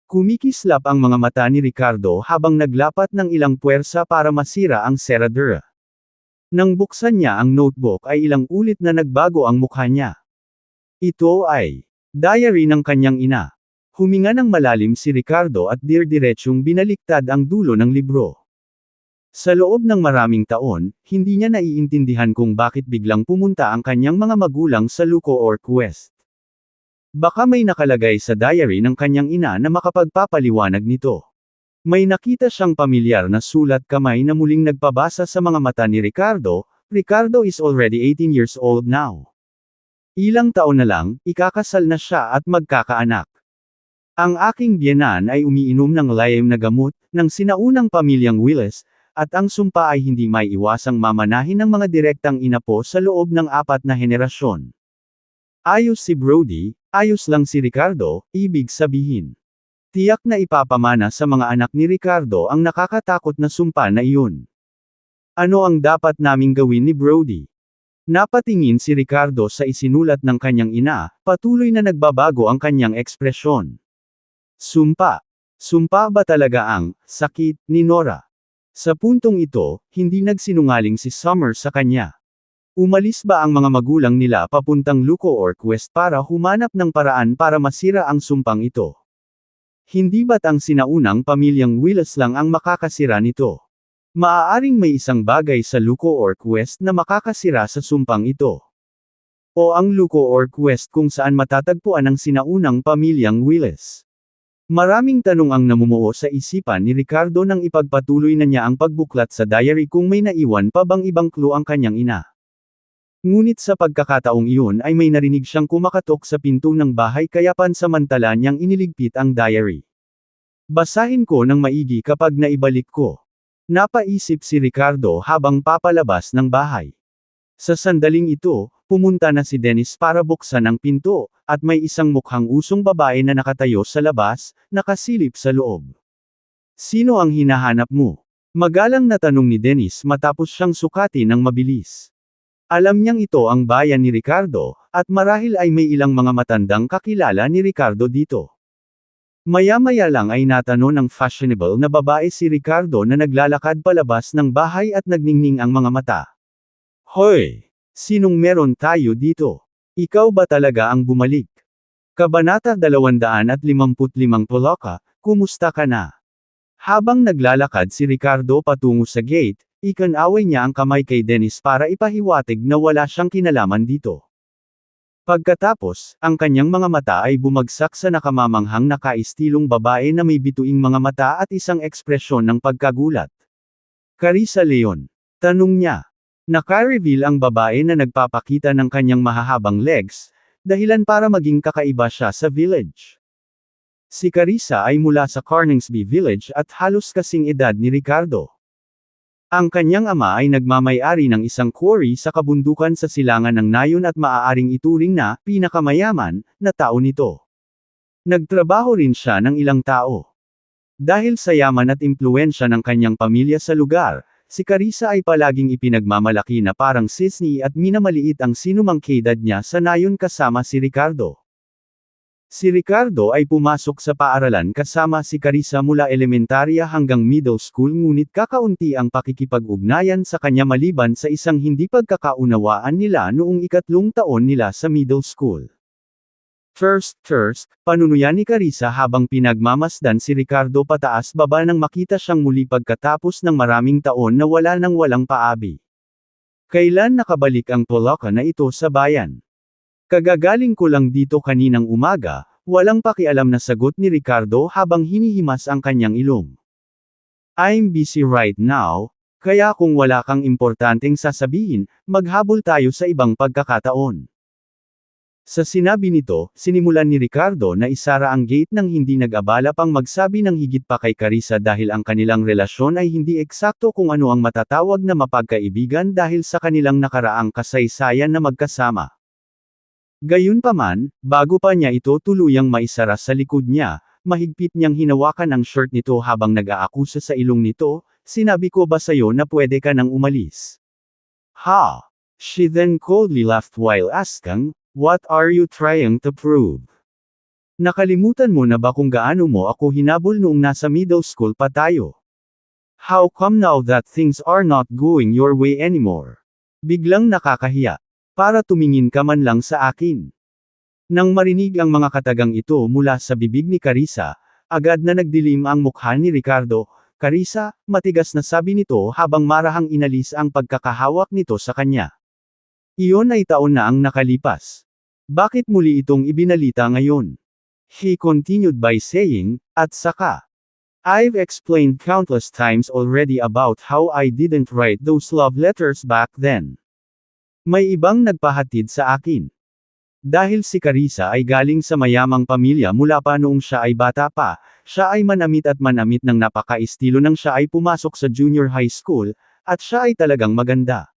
Kumikislap ang mga mata ni Ricardo habang naglapat ng ilang puwersa para masira ang seradura. Nang buksan niya ang notebook ay ilang ulit na nagbago ang mukha niya. Ito ay diary ng kanyang ina. Huminga ng malalim si Ricardo at dir-diretsyong binaliktad ang dulo ng libro. Sa loob ng maraming taon, hindi niya naiintindihan kung bakit biglang pumunta ang kanyang mga magulang sa Luco Orc West. Baka may nakalagay sa diary ng kanyang ina na makapagpapaliwanag nito. May nakita siyang pamilyar na sulat kamay na muling nagpabasa sa mga mata ni Ricardo. Ricardo is already 18 years old now. Ilang taon na lang, ikakasal na siya at magkakaanak. Ang aking biyenan ay umiinom ng lime na gamot, ng sinaunang pamilyang Willis, at ang sumpa ay hindi may iwasang mamanahin ng mga direktang inapo sa loob ng 4 na henerasyon. Ayos si Brody, ayos lang si Ricardo, ibig sabihin. Tiyak na ipapamana sa mga anak ni Ricardo ang nakakatakot na sumpa na iyon. Ano ang dapat naming gawin ni Brody? Napatingin si Ricardo sa isinulat ng kanyang ina, patuloy na nagbabago ang kanyang ekspresyon. Sumpa. Sumpa ba talaga ang sakit ni Nora? Sa puntong ito, hindi nagsinungaling si Summer sa kanya. Umalis ba ang mga magulang nila papuntang Luco Orc West para humanap ng paraan para masira ang sumpang ito? Hindi ba't ang sinaunang pamilyang Willis lang ang makakasira nito? Maaaring may isang bagay sa Luco Orc West na makakasira sa sumpang ito. O ang Luco Orc West kung saan matatagpuan ang sinaunang pamilyang Willis. Maraming tanong ang namumuo sa isipan ni Ricardo nang ipagpatuloy na niya ang pagbuklat sa diary kung may naiwan pa bang ibang clue ang kanyang ina. Ngunit sa pagkakataong iyon ay may narinig siyang kumakatok sa pinto ng bahay kaya pansamantala niyang iniligpit ang diary. Basahin ko ng maigi kapag naibalik ko. Napaisip si Ricardo habang papalabas ng bahay. Sa sandaling ito, pumunta na si Dennis para buksan ang pinto, at may isang mukhang usong babae na nakatayo sa labas, nakasilip sa loob. Sino ang hinahanap mo? Magalang na tanong ni Dennis matapos siyang sukatin ng mabilis. Alam niyang ito ang bayan ni Ricardo, at marahil ay may ilang mga matandang kakilala ni Ricardo dito. Maya-maya lang ay natano ng fashionable na babae si Ricardo na naglalakad palabas ng bahay at nagningning ang mga mata. Hoy! Sinong meron tayo dito? Ikaw ba talaga ang bumalik? Kabanata 255 Poloka, kumusta ka na? Habang naglalakad si Ricardo patungo sa gate, ikinaway niya ang kamay kay Dennis para ipahiwatig na wala siyang kinalaman dito. Pagkatapos, ang kanyang mga mata ay bumagsak sa nakamamanghang nakaistilong babae na may bituing mga mata at isang ekspresyon ng pagkagulat. Carissa Leon. Tanong niya. Naka-reveal ang babae na nagpapakita ng kanyang mahahabang legs, dahilan para maging kakaiba siya sa village. Si Carissa ay mula sa Carningsby Village at halos kasing edad ni Ricardo. Ang kanyang ama ay nagmamay-ari ng isang quarry sa kabundukan sa silangan ng Nayon at maaaring ituring na pinakamayaman na tao nito. Nagtrabaho rin siya ng ilang tao. Dahil sa yaman at impluwensya ng kanyang pamilya sa lugar, si Carissa ay palaging ipinagmamalaki na parang sisni at minamaliit ang sinumang kaedad niya sa Nayon kasama si Ricardo. Si Ricardo ay pumasok sa paaralan kasama si Carissa mula elementarya hanggang middle school ngunit kakaunti ang pakikipag-ugnayan sa kanya maliban sa isang hindi pagkakaunawaan nila noong 3 taon nila sa middle school. First, panunuyan ni Carissa habang pinagmamasdan si Ricardo pataas-baba nang makita siyang muli pagkatapos ng maraming taon na walang paabi. Kailan nakabalik ang Poloka na ito sa bayan? Kagagaling ko lang dito kaninang umaga, walang pakialam na sagot ni Ricardo habang hinihimas ang kanyang ilong. I'm busy right now, kaya kung wala kang importanteng sasabihin, maghabol tayo sa ibang pagkakataon. Sa sinabi nito, sinimulan ni Ricardo na isara ang gate nang hindi nag-abala pang magsabi ng higit pa kay Carissa dahil ang kanilang relasyon ay hindi eksakto kung ano ang matatawag na mapagkaibigan dahil sa kanilang nakaraang kasaysayan na magkasama. Gayunpaman, bago pa niya ito tuluyang maisara sa likod niya, mahigpit niyang hinawakan ang shirt nito habang nag-aakusa sa ilong nito, sinabi ko ba sayo na pwede ka nang umalis? Ha! She then coldly laughed while asking, what are you trying to prove? Nakalimutan mo na ba kung gaano mo ako hinabol noong nasa middle school pa tayo? How come now that things are not going your way anymore? Biglang nakakahiya. Para tumingin ka man lang sa akin. Nang marinig ang mga katagang ito mula sa bibig ni Carissa, agad na nagdilim ang mukha ni Ricardo. Carissa, matigas na sabi nito habang marahang inalis ang pagkakahawak nito sa kanya. Iyon ay taon na ang nakalipas. Bakit muli itong ibinalita ngayon? He continued by saying, at saka. I've explained countless times already about how I didn't write those love letters back then. May ibang nagpahatid sa akin. Dahil si Carissa ay galing sa mayamang pamilya mula pa noong siya ay bata pa, siya ay manamit ng napaka-estilo nang siya ay pumasok sa junior high school, at siya ay talagang maganda.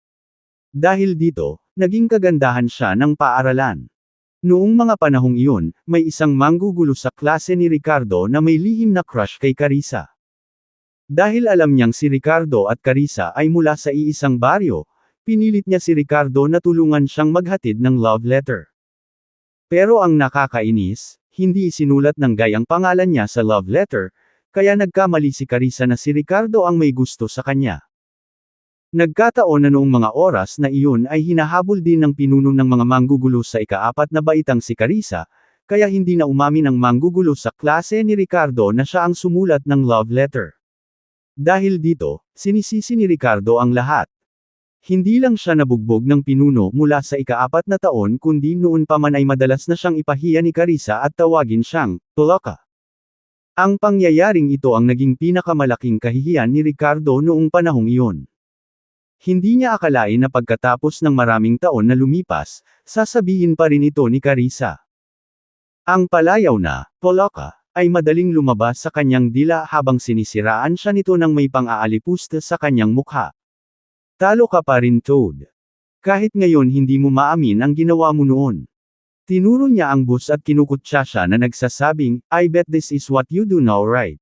Dahil dito, naging kagandahan siya ng paaralan. Noong mga panahong iyon, may isang manggugulo sa klase ni Ricardo na may lihim na crush kay Carissa. Dahil alam niyang si Ricardo at Carissa ay mula sa iisang baryo, pinilit niya si Ricardo na tulungan siyang maghatid ng love letter. Pero ang nakakainis, hindi isinulat ng gayang pangalan niya sa love letter, kaya nagkamali si Carissa na si Ricardo ang may gusto sa kanya. Nagkataon na noong mga oras na iyon ay hinahabol din ng pinuno ng mga manggugulo sa ika-4 na baitang si Carissa, kaya hindi na umamin ang manggugulo sa klase ni Ricardo na siya ang sumulat ng love letter. Dahil dito, sinisisi ni Ricardo ang lahat. Hindi lang siya nabugbog ng pinuno mula sa ika-4 na taon kundi noon pa man ay madalas na siyang ipahiya ni Carissa at tawagin siyang, Poloka. Ang pangyayaring ito ang naging pinakamalaking kahihiyan ni Ricardo noong panahong iyon. Hindi niya akalain na pagkatapos ng maraming taon na lumipas, sasabihin pa rin ito ni Carissa. Ang palayaw na, Poloka, ay madaling lumabas sa kanyang dila habang sinisiraan siya nito ng may pang-aalipusta sa kanyang mukha. Talo ka pa rin, Toad. Kahit ngayon hindi mo maamin ang ginawa mo noon. Tinuro niya ang bus at kinukutsa siya na nagsasabing, I bet this is what you do now, right?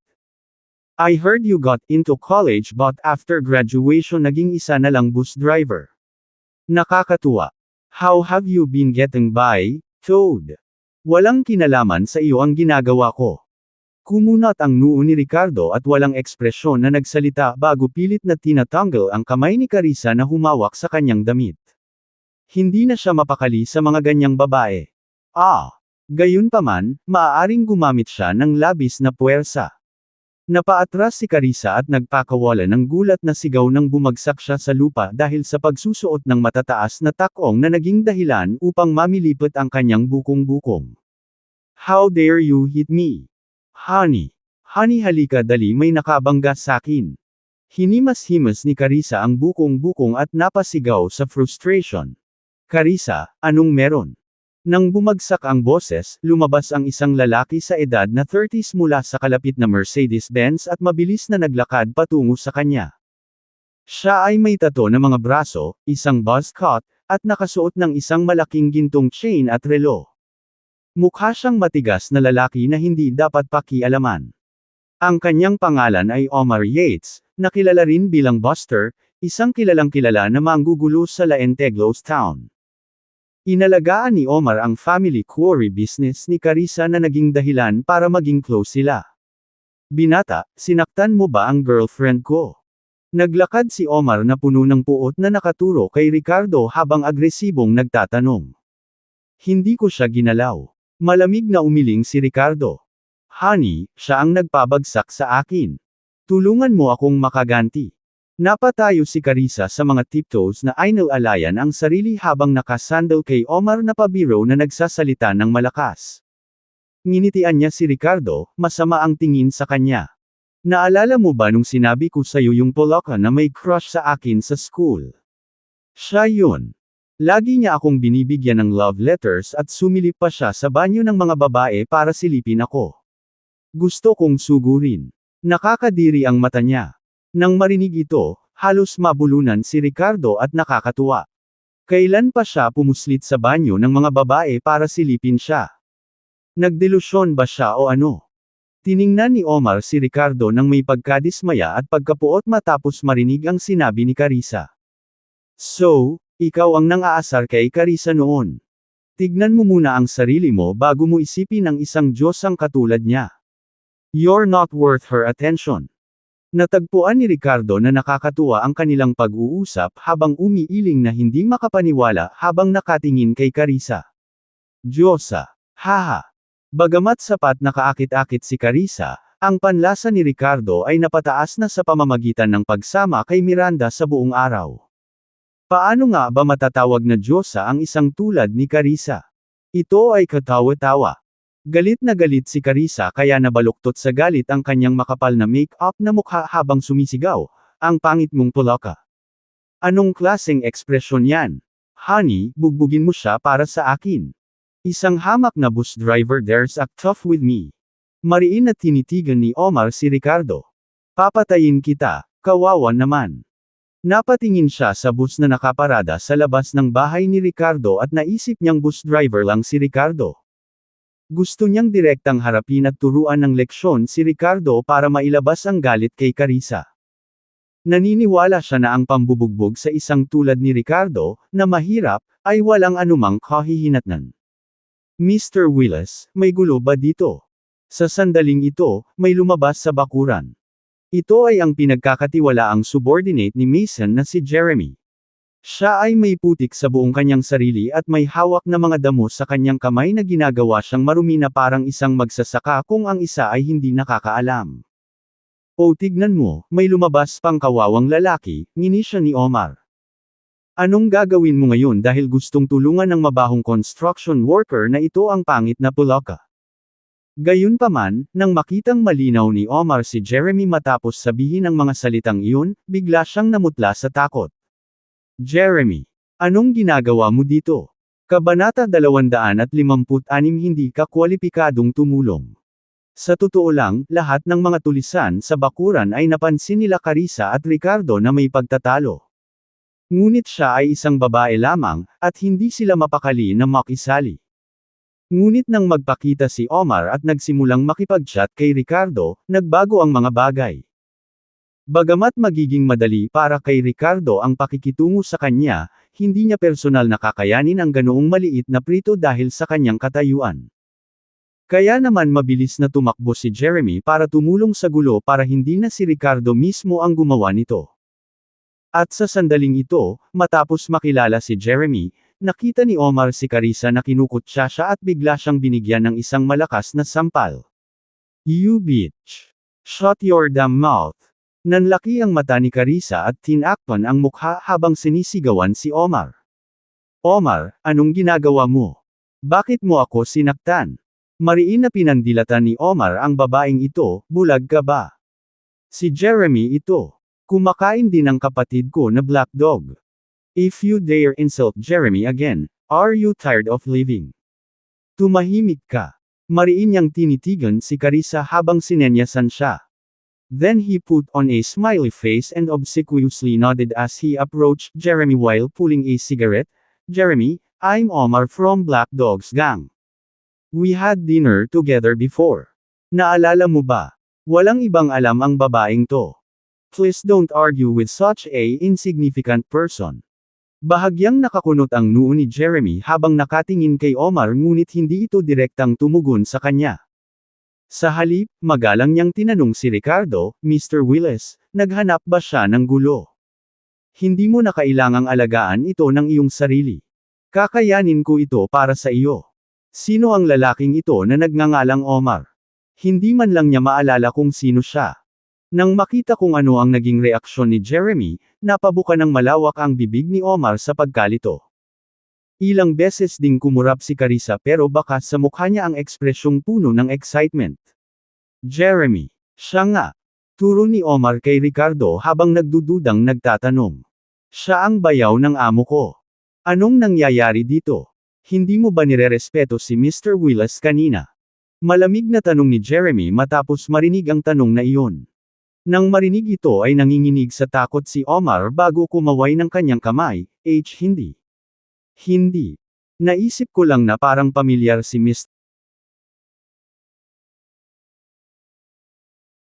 I heard you got into college but after graduation naging isa na lang bus driver. Nakakatuwa. How have you been getting by, Toad? Walang kinalaman sa iyo ang ginagawa ko. Kumunat ang noo ni Ricardo at walang ekspresyon na nagsalita bago pilit na tinatanggal ang kamay ni Carissa na humawak sa kanyang damit. Hindi na siya mapakali sa mga ganyang babae. Gayunpaman, maaaring gumamit siya ng labis na puwersa. Napaatras si Carissa at nagpakawala ng gulat na sigaw nang bumagsak siya sa lupa dahil sa pagsusuot ng matataas na takong na naging dahilan upang mamilipot ang kanyang bukong-bukong. How dare you hit me? Honey! Honey halika dali may nakabangga sakin. Hinimas-himas ni Carissa ang bukong-bukong at napasigaw sa frustration. Carissa, anong meron? Nang bumagsak ang boses, lumabas ang isang lalaki sa edad na 30s mula sa kalapit na Mercedes-Benz at mabilis na naglakad patungo sa kanya. Siya ay may tato na mga braso, isang buzz cut, at nakasuot ng isang malaking gintong chain at relo. Mukha siyang matigas na lalaki na hindi dapat pakialaman. Ang kanyang pangalan ay Omar Yates, na kilala rin bilang Buster, isang kilalang-kilala na manggugulo sa La Enteglos Town. Inalagaan ni Omar ang family quarry business ni Carissa na naging dahilan para maging close sila. Binata, sinaktan mo ba ang girlfriend ko? Naglakad si Omar na puno ng puot na nakaturo kay Ricardo habang agresibong nagtatanong. Hindi ko siya ginalaw. Malamig na umiling si Ricardo. Honey, siya ang nagpabagsak sa akin. Tulungan mo akong makaganti. Napatayo si Carissa sa mga tiptoes na inalalayan ang sarili habang nakasandal kay Omar na pabiro na nagsasalita ng malakas. Nginitian niya si Ricardo, masama ang tingin sa kanya. Naalala mo ba nung sinabi ko sa'yo yung Poloka na may crush sa akin sa school? Siya yun. Lagi niya akong binibigyan ng love letters at sumilip pa siya sa banyo ng mga babae para silipin ako. Gusto kong sugurin. Nakakadiri ang mata niya. Nang marinig ito, halos mabulunan si Ricardo at nakakatuwa. Kailan pa siya pumuslit sa banyo ng mga babae para silipin siya? Nagdelusyon ba siya o ano? Tiningnan ni Omar si Ricardo nang may pagkadismaya at pagkapuot matapos marinig ang sinabi ni Carissa. So, ikaw ang nang-aasar kay Carissa noon. Tignan mo muna ang sarili mo bago mo isipin ang isang Diyosang katulad niya. You're not worth her attention. Natagpuan ni Ricardo na nakakatuwa ang kanilang pag-uusap habang umiiling na hindi makapaniwala habang nakatingin kay Carissa. Diyosa! Haha! Bagamat sapat na kaakit-akit si Carissa, ang panlasa ni Ricardo ay napataas na sa pamamagitan ng pagsama kay Miranda sa buong araw. Paano nga ba matatawag na Diyosa ang isang tulad ni Carissa? Ito ay katawa-tawa. Galit na galit si Carissa kaya nabaluktot sa galit ang kanyang makapal na make-up na mukha habang sumisigaw, ang pangit mong Poloka. Anong klaseng ekspresyon yan? Honey, bugbugin mo siya para sa akin. Isang hamak na bus driver dares act tough with me. Mariin na tinitigan ni Omar si Ricardo. Papatayin kita, kawawa naman. Napatingin siya sa bus na nakaparada sa labas ng bahay ni Ricardo at naisip niyang bus driver lang si Ricardo. Gusto niyang direktang harapin at turuan ng leksyon si Ricardo para mailabas ang galit kay Carissa. Naniniwala siya na ang pambubugbog sa isang tulad ni Ricardo, na mahirap, ay walang anumang kahihinatnan. Mr. Willis, may gulo ba dito? Sa sandaling ito, may lumabas sa bakuran. Ito ay ang pinagkakatiwalaang subordinate ni Mason na si Jeremy. Siya ay may putik sa buong kanyang sarili at may hawak na mga damo sa kanyang kamay na ginagawa siyang marumi na parang isang magsasaka kung ang isa ay hindi nakakaalam. O tignan mo, may lumabas pang kawawang lalaki, ngini siya ni Omar. Anong gagawin mo ngayon dahil gustong tulungan ng mabahong construction worker na ito ang pangit na Poloka? Gayunpaman, nang makitang malinaw ni Omar si Jeremy matapos sabihin ang mga salitang iyon, bigla siyang namutla sa takot. Jeremy, anong ginagawa mo dito? Kabanata 256 Hindi ka kwalipikadong tumulong. Sa totoo lang, lahat ng mga tulisan sa bakuran ay napansin nila Carissa at Ricardo na may pagtatalo. Ngunit siya ay isang babae lamang, at hindi sila mapakali na makisali. Ngunit nang magpakita si Omar at nagsimulang makipag-chat kay Ricardo, nagbago ang mga bagay. Bagamat magiging madali para kay Ricardo ang pakikitungo sa kanya, hindi niya personal na kakayanin ang ganoong maliit na prito dahil sa kanyang katayuan. Kaya naman mabilis na tumakbo si Jeremy para tumulong sa gulo para hindi na si Ricardo mismo ang gumawa nito. At sa sandaling ito, matapos makilala si Jeremy, nakita ni Omar si Carissa na kinukutya siya at bigla siyang binigyan ng isang malakas na sampal. "You bitch. Shut your damn mouth." Nanlaki ang mata ni Carissa at tinakpan ang mukha habang sinisigawan si Omar. "Omar, anong ginagawa mo? Bakit mo ako sinaktan?" Mariin na pinandilatan ni Omar ang babaeng ito, "Bulag ka ba? Si Jeremy ito. Kumakain din ang kapatid ko na black dog. If you dare insult Jeremy again, are you tired of living? Tumahimik ka." Mariin niyang tinitigan si Carissa habang sinenyasan siya. Then he put on a smiley face and obsequiously nodded as he approached Jeremy while pulling a cigarette. "Jeremy, I'm Omar from Black Dog's gang. We had dinner together before. Naalala mo ba? Walang ibang alam ang babaeng to. Please don't argue with such a insignificant person." Bahagyang nakakunot ang noo ni Jeremy habang nakatingin kay Omar ngunit hindi ito direktang tumugon sa kanya. Sa halip, magalang niyang tinanong si Ricardo, "Mr. Willis, naghanap ba siya ng gulo? Hindi mo na kailangang alagaan ito ng iyong sarili. Kakayanin ko ito para sa iyo." Sino ang lalaking ito na nagngangalang Omar? Hindi man lang niya maalala kung sino siya. Nang makita kung ano ang naging reaksyon ni Jeremy, napabuka ng malawak ang bibig ni Omar sa pagkalito. Ilang beses ding kumurap si Carissa pero baka sa mukha niya ang ekspresyong puno ng excitement. "Jeremy. Siya nga." Turo ni Omar kay Ricardo habang nagdududang nagtatanong. "Siya ang bayaw ng amo ko. Anong nangyayari dito? Hindi mo ba nirerespeto si Mr. Willis kanina?" Malamig na tanong ni Jeremy matapos marinig ang tanong na iyon. Nang marinig ito ay nanginginig sa takot si Omar bago kumaway ng kanyang kamay. Hindi. Hindi. Naisip ko lang na parang pamilyar si Mr.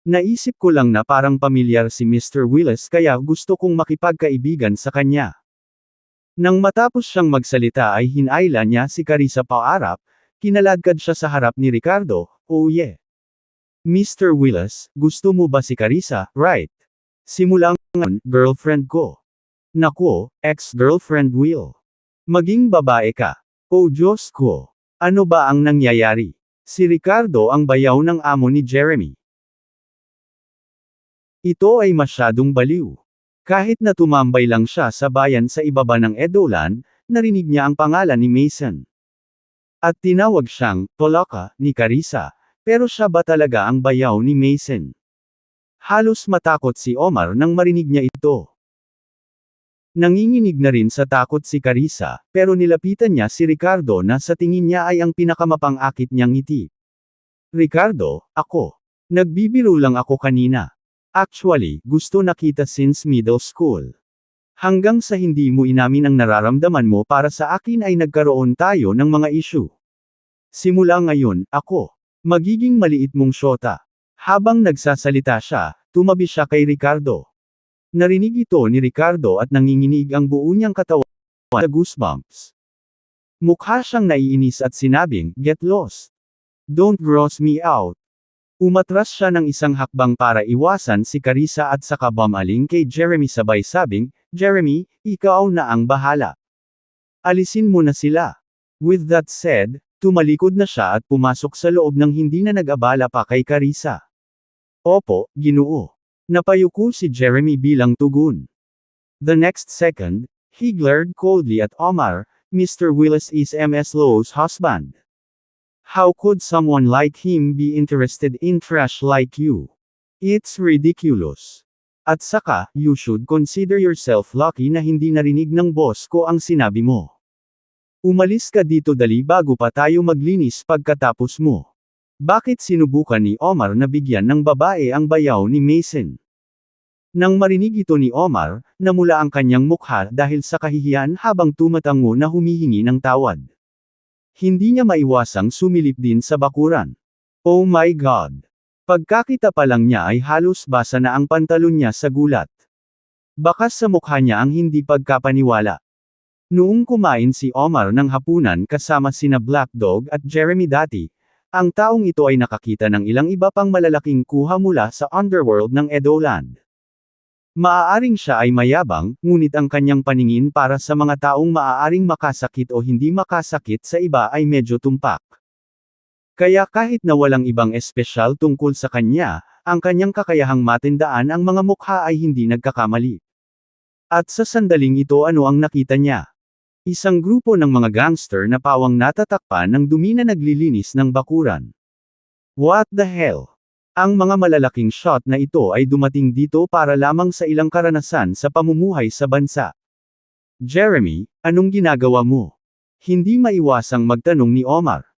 Naisip ko lang na parang pamilyar si Mr. Willis kaya gusto kong makipagkaibigan sa kanya. Nang matapos siyang magsalita ay hinayla niya si Carissa paarap, kinaladkad siya sa harap ni Ricardo. "Oh yeah. Mr. Willis, gusto mo ba si Carissa, right? Simula ngayon, girlfriend ko." "Nako, ex-girlfriend Will. Maging babae ka. Oh Diyos ko. Ano ba ang nangyayari?" Si Ricardo ang bayaw ng amo ni Jeremy. Ito ay masyadong baliw. Kahit na tumambay lang siya sa bayan sa ibaba ng Edolan, narinig niya ang pangalan ni Mason. At tinawag siyang, "Tolaka," ni Carissa. Pero siya ba talaga ang bayaw ni Mason? Halos matakot si Omar nang marinig niya ito. Nanginginig na rin sa takot si Carissa, pero nilapitan niya si Ricardo na sa tingin niya ay ang pinakamapang-akit niyang ngiti. "Ricardo, ako. Nagbibiro lang ako kanina. Actually, gusto na kita since middle school. Hanggang sa hindi mo inamin ang nararamdaman mo para sa akin ay nagkaroon tayo ng mga issue. Simula ngayon, ako. Magiging maliit mong syota." Habang nagsasalita siya, tumabi siya kay Ricardo. Narinig ito ni Ricardo at nanginginig ang buo niyang katawan na goosebumps. Mukha siyang naiinis at sinabing, "Get lost. Don't gross me out." Umatras siya ng isang hakbang para iwasan si Carissa at saka bumaling kay Jeremy sabay sabing, "Jeremy, ikaw na ang bahala. Alisin mo na sila." With that said, tumalikod na siya at pumasok sa loob nang hindi na nag-abala pa kay Carissa. "Opo, Ginoo." Napayuko si Jeremy bilang tugon. The next second, he glared coldly at Omar. "Mr. Willis is Ms. Lowe's husband. How could someone like him be interested in trash like you? It's ridiculous. At saka, you should consider yourself lucky na hindi narinig ng boss ko ang sinabi mo. Umalis ka dito dali bago pa tayo maglinis pagkatapos mo." Bakit sinubukan ni Omar na bigyan ng babae ang bayaw ni Mason? Nang marinig ito ni Omar, namula ang kanyang mukha dahil sa kahihiyan habang tumatango na humihingi ng tawad. Hindi niya maiwasang sumilip din sa bakuran. Oh my God! Pagkakita pa lang niya ay halos basa na ang pantalon niya sa gulat. Bakas sa mukha niya ang hindi pagkapaniwala. Noong kumain si Omar ng hapunan kasama sina Black Dog at Jeremy dati, ang taong ito ay nakakita ng ilang iba pang malalaking kuha mula sa underworld ng Edoland. Maaaring siya ay mayabang, ngunit ang kanyang paningin para sa mga taong maaaring makasakit o hindi makasakit sa iba ay medyo tumpak. Kaya kahit na walang ibang espesyal tungkol sa kanya, ang kanyang kakayahang matindaan ang mga mukha ay hindi nagkakamali. At sa sandaling ito ano ang nakita niya? Isang grupo ng mga gangster na pawang natatakpan ng dumi na naglilinis ng bakuran. What the hell? Ang mga malalaking shot na ito ay dumating dito para lamang sa ilang karanasan sa pamumuhay sa bansa. Jeremy, anong ginagawa mo? Hindi maiwasang magtanong ni Omar.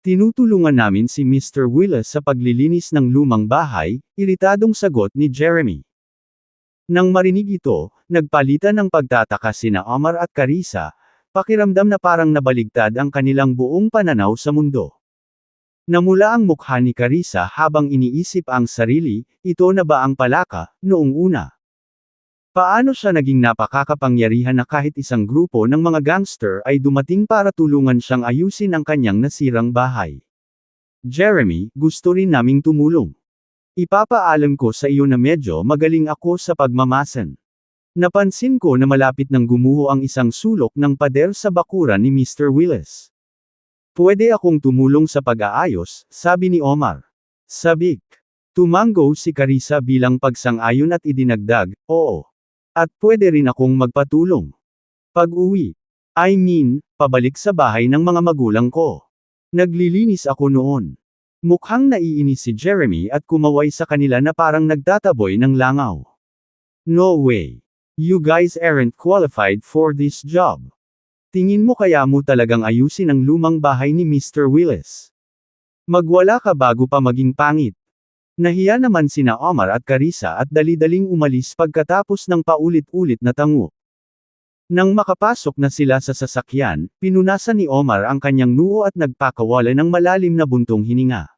Tinutulungan namin si Mr. Willis sa paglilinis ng lumang bahay, iritadong sagot ni Jeremy. Nang marinig ito, nagpalitan ng pagtataka sina Omar at Carissa, pakiramdam na parang nabaligtad ang kanilang buong pananaw sa mundo. Namula ang mukha ni Carissa habang iniisip ang sarili, ito na ba ang palaka, noong una? Paano siya naging napakakapangyarihan na kahit isang grupo ng mga gangster ay dumating para tulungan siyang ayusin ang kanyang nasirang bahay? Jeremy, gusto rin naming tumulong. Ipapaalam ko sa iyo na medyo magaling ako sa pagmamasan. Napansin ko na malapit nang gumuho ang isang sulok ng pader sa bakuran ni Mr. Willis. Pwede akong tumulong sa pag-aayos, sabi ni Omar. Sabik. Tumango si Carissa bilang pagsang-ayon at idinagdag, oo. At pwede rin akong magpatulong. Pag-uwi. Pabalik sa bahay ng mga magulang ko. Naglilinis ako noon. Mukhang naiinis si Jeremy at kumaway sa kanila na parang nagtataboy ng langaw. No way. You guys aren't qualified for this job. Tingin mo kaya mo talagang ayusin ang lumang bahay ni Mr. Willis? Magwala ka bago pa maging pangit. Nahiya naman sina Omar at Carissa at dali-daling umalis pagkatapos ng paulit-ulit na tango. Nang makapasok na sila sa sasakyan, pinunasan ni Omar ang kanyang noo at nagpakawala ng malalim na buntong hininga.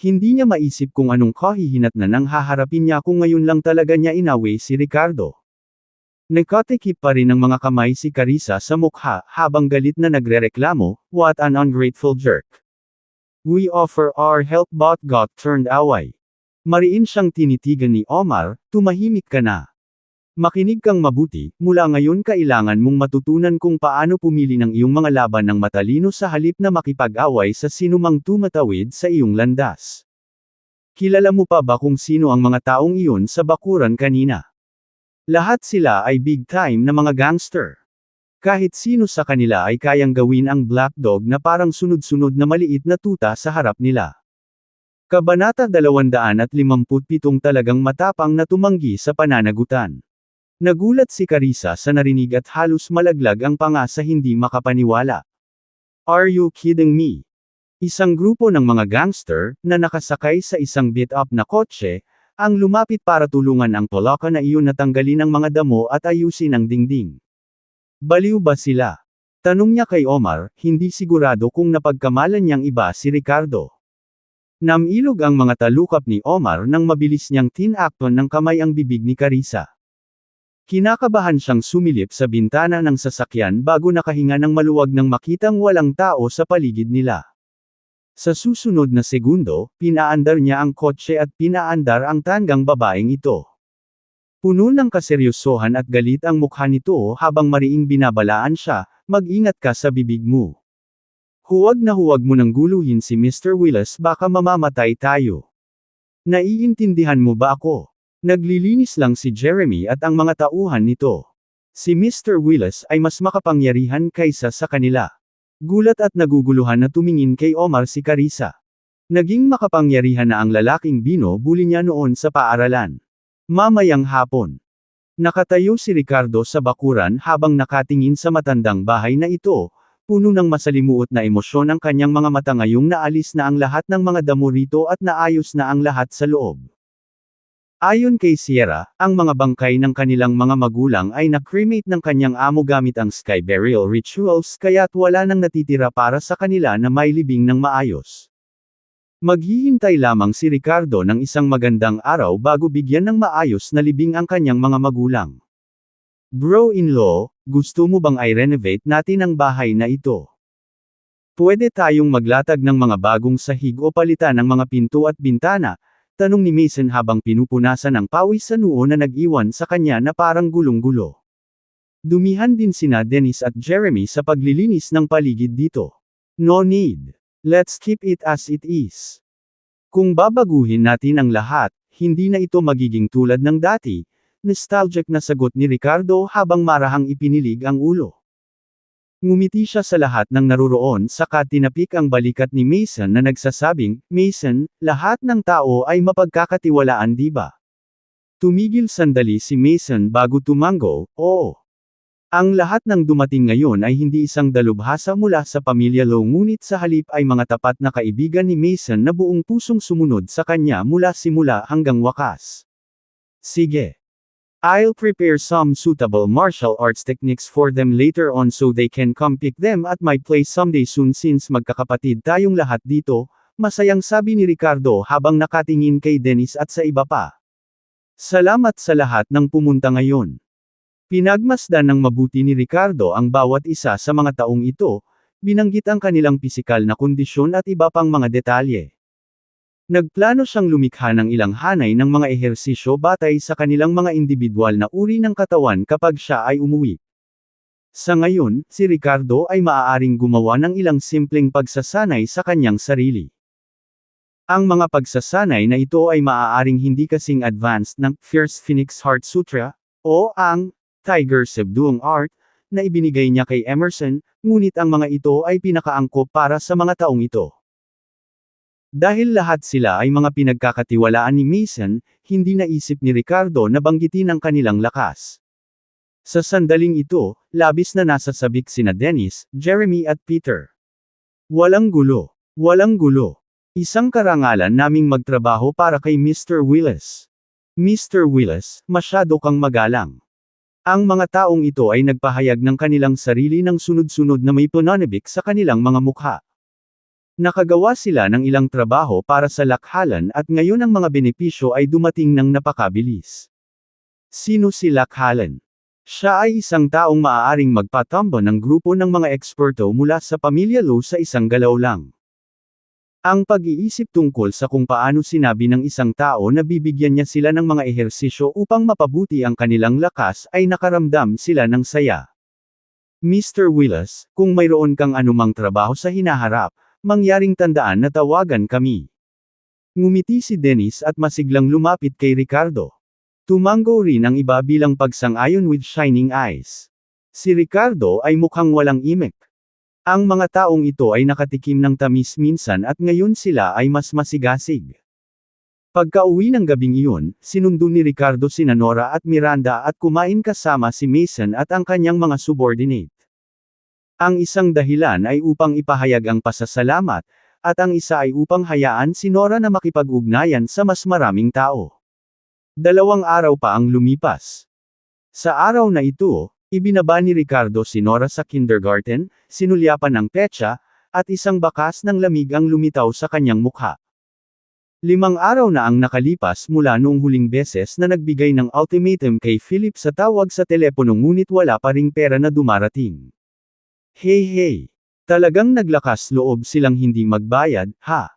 Hindi niya maisip kung anong kahihinatnan ang haharapin niya kung ngayon lang talaga niya inaway si Ricardo. Nagkatikip pa rin ng mga kamay si Carissa sa mukha habang galit na nagrereklamo, what an ungrateful jerk. We offer our help but got turned away. Mariin siyang tinitigan ni Omar, tumahimik ka na. Makinig kang mabuti, mula ngayon kailangan mong matutunan kung paano pumili ng iyong mga laban ng matalino sa halip na makipag-away sa sinumang tumatawid sa iyong landas. Kilala mo pa ba kung sino ang mga taong iyon sa bakuran kanina? Lahat sila ay big time na mga gangster. Kahit sino sa kanila ay kayang gawin ang Black Dog na parang sunod-sunod na maliit na tuta sa harap nila. Kabanata 257 talagang matapang na tumanggi sa pananagutan. Nagulat si Carissa sa narinig at halos malaglag ang panga sa hindi makapaniwala. Are you kidding me? Isang grupo ng mga gangster, na nakasakay sa isang beat-up na kotse, ang lumapit para tulungan ang palaka na iyon na tanggalin ang mga damo at ayusin ang dingding. Baliw ba sila? Tanong niya kay Omar, hindi sigurado kung napagkamalan niyang iba si Ricardo. Namilog ang mga talukap ni Omar nang mabilis niyang tinakton ng kamay ang bibig ni Carissa. Kinakabahan siyang sumilip sa bintana ng sasakyan bago nakahinga ng maluwag nang makitang walang tao sa paligid nila. Sa susunod na segundo, pinaandar niya ang kotse at pinaandar ang tanggang babaeng ito. Puno ng kaseryosohan at galit ang mukha nito habang mariing binabalaan siya, mag-ingat ka sa bibig mo. Huwag mo nang guluhin si Mr. Willis baka mamamatay tayo. Naiintindihan mo ba ako? Naglilinis lang si Jeremy at ang mga tauhan nito. Si Mr. Willis ay mas makapangyarihan kaysa sa kanila. Gulat at naguguluhan na tumingin kay Omar si Carissa. Naging makapangyarihan na ang lalaking binubuli niya noon sa paaralan. Mamayang hapon. Nakatayo si Ricardo sa bakuran habang nakatingin sa matandang bahay na ito, puno ng masalimuot na emosyon ang kanyang mga mata ngayong naalis na ang lahat ng mga damo rito at naayos na ang lahat sa loob. Ayon kay Sierra, ang mga bangkay ng kanilang mga magulang ay na-cremate ng kanyang amo gamit ang sky burial rituals kaya't wala nang natitira para sa kanila na may libing ng maayos. Maghihintay lamang si Ricardo ng isang magandang araw bago bigyan ng maayos na libing ang kanyang mga magulang. Bro-in-law, gusto mo bang i-renovate natin ang bahay na ito? Pwede tayong maglatag ng mga bagong sahig o palitan ng mga pinto at bintana, tanong ni Mason habang pinupunasan ang pawis sa noo na nag-iwan sa kanya na parang gulong-gulo. Dumihan din sina Dennis at Jeremy sa paglilinis ng paligid dito. No need. Let's keep it as it is. Kung babaguhin natin ang lahat, hindi na ito magiging tulad ng dati, nostalgic na sagot ni Ricardo habang marahang ipinilig ang ulo. Ngumiti siya sa lahat ng naruroon saka tinapik ang balikat ni Mason na nagsasabing, Mason, lahat ng tao ay mapagkakatiwalaan di ba? Tumigil sandali si Mason bago tumango, oo. Ang lahat ng dumating ngayon ay hindi isang dalubhasa mula sa pamilya Low ngunit sa halip ay mga tapat na kaibigan ni Mason na buong pusong sumunod sa kanya mula simula hanggang wakas. Sige. I'll prepare some suitable martial arts techniques for them later on so they can come pick them at my place someday soon since magkakapatid tayong lahat dito, masayang sabi ni Ricardo habang nakatingin kay Dennis at sa iba pa. Salamat sa lahat ng pumunta ngayon. Pinagmasdan ng mabuti ni Ricardo ang bawat isa sa mga taong ito, binanggit ang kanilang pisikal na kondisyon at iba pang mga detalye. Nagplano siyang lumikha ng ilang hanay ng mga ehersisyo batay sa kanilang mga individual na uri ng katawan kapag siya ay umuwi. Sa ngayon, si Ricardo ay maaaring gumawa ng ilang simpleng pagsasanay sa kanyang sarili. Ang mga pagsasanay na ito ay maaaring hindi kasing advanced ng Fierce Phoenix Heart Sutra, o ang Tiger Subduing Art, na ibinigay niya kay Emerson, ngunit ang mga ito ay pinakaangkop para sa mga taong ito. Dahil lahat sila ay mga pinagkakatiwalaan ni Mason, hindi naisip ni Ricardo na banggitin ang kanilang lakas. Sa sandaling ito, labis na nasasabik sina Dennis, Jeremy at Peter. Walang gulo. Walang gulo. Isang karangalan naming magtrabaho para kay Mr. Willis. Mr. Willis, masyado kang magalang. Ang mga taong ito ay nagpahayag ng kanilang sarili ng sunod-sunod na may pananabik sa kanilang mga mukha. Nakagawa sila ng ilang trabaho para sa lakhalan at ngayon ang mga benepisyo ay dumating ng napakabilis. Sino si Lakhalan? Siya ay isang taong maaaring magpatambo ng grupo ng mga eksperto mula sa pamilya Low sa isang galaw lang. Ang pag-iisip tungkol sa kung paano sinabi ng isang tao na bibigyan niya sila ng mga ehersisyo upang mapabuti ang kanilang lakas ay nakaramdam sila ng saya. Mr. Willis, kung mayroon kang anumang trabaho sa hinaharap, mangyaring tandaan na tawagan kami. Ngumiti si Dennis at masiglang lumapit kay Ricardo. Tumango rin ang iba bilang pagsang-ayon with shining eyes. Si Ricardo ay mukhang walang imik. Ang mga taong ito ay nakatikim ng tamis minsan at ngayon sila ay mas masigasig. Pagka-uwi ng gabing iyon, sinundo ni Ricardo sina Nora at Miranda at kumain kasama si Mason at ang kanyang mga subordinate. Ang isang dahilan ay upang ipahayag ang pasasalamat, at ang isa ay upang hayaan si Nora na makipag-ugnayan sa mas maraming tao. 2 araw pa ang lumipas. Sa araw na ito, ibinaba ni Ricardo si Nora sa kindergarten, sinulyapan ang petsa, at isang bakas ng lamig ang lumitaw sa kanyang mukha. 5 araw na ang nakalipas mula noong huling beses na nagbigay ng ultimatum kay Philip sa tawag sa telepono ngunit wala pa ring pera na dumarating. Hey! Talagang naglakas loob silang hindi magbayad, ha?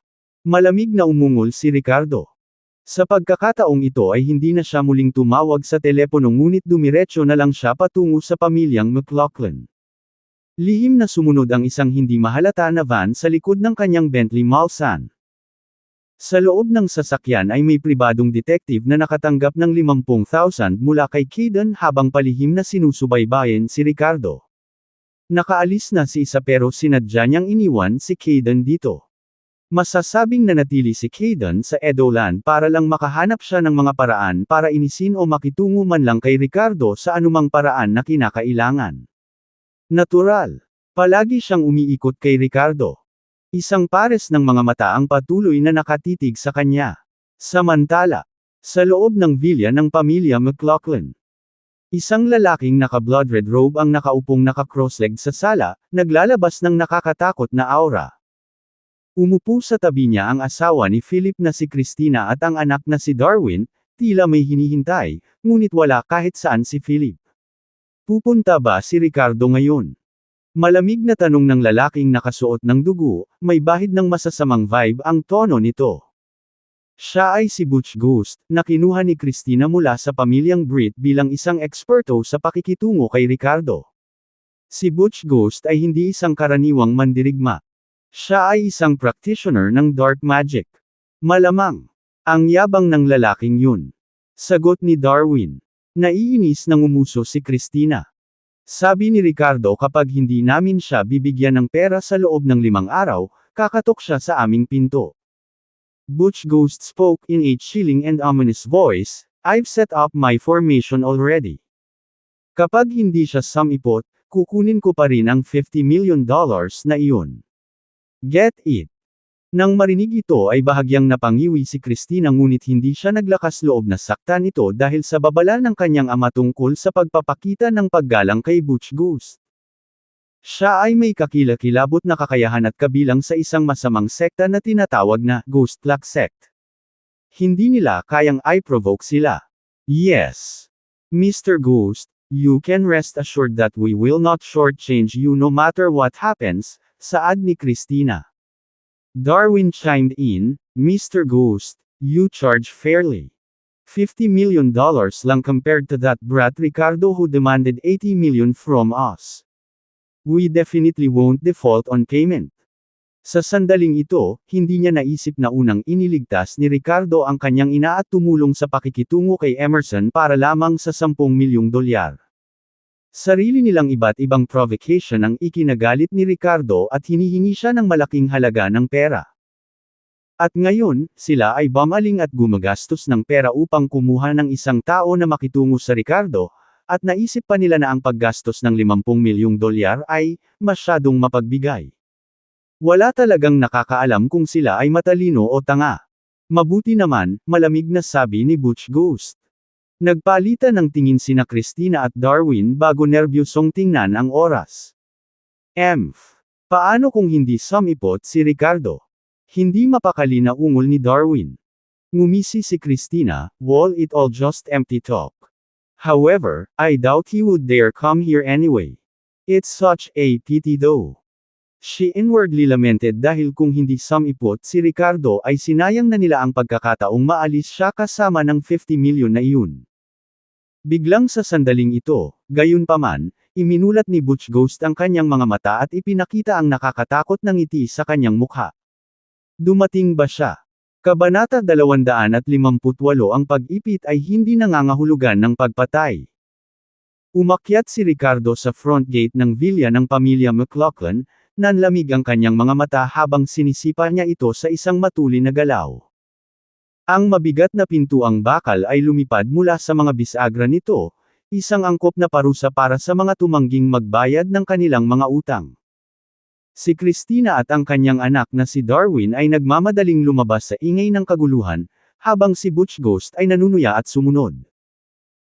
Malamig na umungol si Ricardo. Sa pagkakataong ito ay hindi na siya muling tumawag sa telepono ngunit dumiretso na lang siya patungo sa pamilyang McLaughlin. Lihim na sumunod ang isang hindi mahalata na van sa likod ng kanyang Bentley Mulsanne. Sa loob ng sasakyan ay may pribadong detective na nakatanggap ng 50,000 mula kay Caden habang palihim na sinusubaybayan si Ricardo. Nakaalis na si isa pero sinadya niyang iniwan si Caden dito. Masasabing nanatili si Caden sa Edoland para lang makahanap siya ng mga paraan para inisin o makitungo man lang kay Ricardo sa anumang paraan na kinakailangan. Natural. Palagi siyang umiikot kay Ricardo. Isang pares ng mga mata ang patuloy na nakatitig sa kanya. Samantala, sa loob ng villa ng pamilya McLaughlin, isang lalaking naka-blood red robe ang nakaupong naka-cross-legged sa sala, naglalabas ng nakakatakot na aura. Umupo sa tabi niya ang asawa ni Philip na si Christina at ang anak na si Darwin, tila may hinihintay, ngunit wala kahit saan si Philip. Pupunta ba si Ricardo ngayon? Malamig na tanong ng lalaking nakasuot ng dugo, may bahid ng masasamang vibe ang tono nito. Siya ay si Butch Ghost, na kinuha ni Christina mula sa pamilyang Britt bilang isang eksperto sa pakikitungo kay Ricardo. Si Butch Ghost ay hindi isang karaniwang mandirigma. Siya ay isang practitioner ng dark magic. Malamang. Ang yabang ng lalaking yun. Sagot ni Darwin. Naiinis nang umuso si Christina. Sabi ni Ricardo kapag hindi namin siya bibigyan ng pera sa loob ng 5 araw, kakatok siya sa aming pinto. Butch Ghost spoke in a chilling and ominous voice, I've set up my formation already. Kapag hindi siya sumipot, kukunin ko pa rin ang $50 million na iyon. Get it? Nang marinig ito ay bahagyang napangiwi si Christina ngunit hindi siya naglakas loob na saktan ito dahil sa babala ng kanyang ama tungkol sa pagpapakita ng paggalang kay Butch Ghost. Siya ay may kakilakilabot na kakayahan at kabilang sa isang masamang sekta na tinatawag na Ghost Luck Sect. Hindi nila kayang i-provoke sila. Yes. Mr. Ghost, you can rest assured that we will not shortchange you no matter what happens, saad ni Christina. Darwin chimed in, Mr. Ghost, you charge fairly. $50 million lang compared to that brat Ricardo who demanded $80 million from us. We definitely won't default on payment. Sa sandaling ito, hindi niya naisip na unang iniligtas ni Ricardo ang kanyang ina at tumulong sa pakikitungo kay Emerson para lamang sa $10 milyong. Sarili nilang iba't ibang provocation ang ikinagalit ni Ricardo at hinihingi siya ng malaking halaga ng pera. At ngayon, sila ay bumaling at gumagastos ng pera upang kumuha ng isang tao na makitungo sa Ricardo, at naisip pa nila na ang paggastos ng $50 milyong ay masyadong mapagbigay. Wala talagang nakakaalam kung sila ay matalino o tanga. Mabuti naman, malamig na sabi ni Butch Ghost. Nagpalitan ng tingin sina Christina at Darwin bago nerbyosong tingnan ang oras. Paano kung hindi sumipot si Ricardo? Hindi mapakali na ungol ni Darwin. Ngumisi si Christina, well it all just empty talk. However, I doubt he would dare come here anyway. It's such a pity though. She inwardly lamented dahil kung hindi sumipot si Ricardo ay sinayang na nila ang pagkakataong maalis siya kasama ng $50 million na iyon. Biglang sa sandaling ito, gayunpaman, iminulat ni Butch Ghost ang kanyang mga mata at ipinakita ang nakakatakot na ngiti sa kanyang mukha. Dumating ba siya? Kabanata 258 ang pag-ipit ay hindi nangangahulugan ng pagpatay. Umakyat si Ricardo sa front gate ng villa ng pamilya McLaughlin, nanlamig ang kanyang mga mata habang sinisipa niya ito sa isang matuli na galaw. Ang mabigat na pintuang bakal ay lumipad mula sa mga bisagra nito, isang angkop na parusa para sa mga tumangging magbayad ng kanilang mga utang. Si Christina at ang kanyang anak na si Darwin ay nagmamadaling lumabas sa ingay ng kaguluhan, habang si Butch Ghost ay nanunuya at sumunod.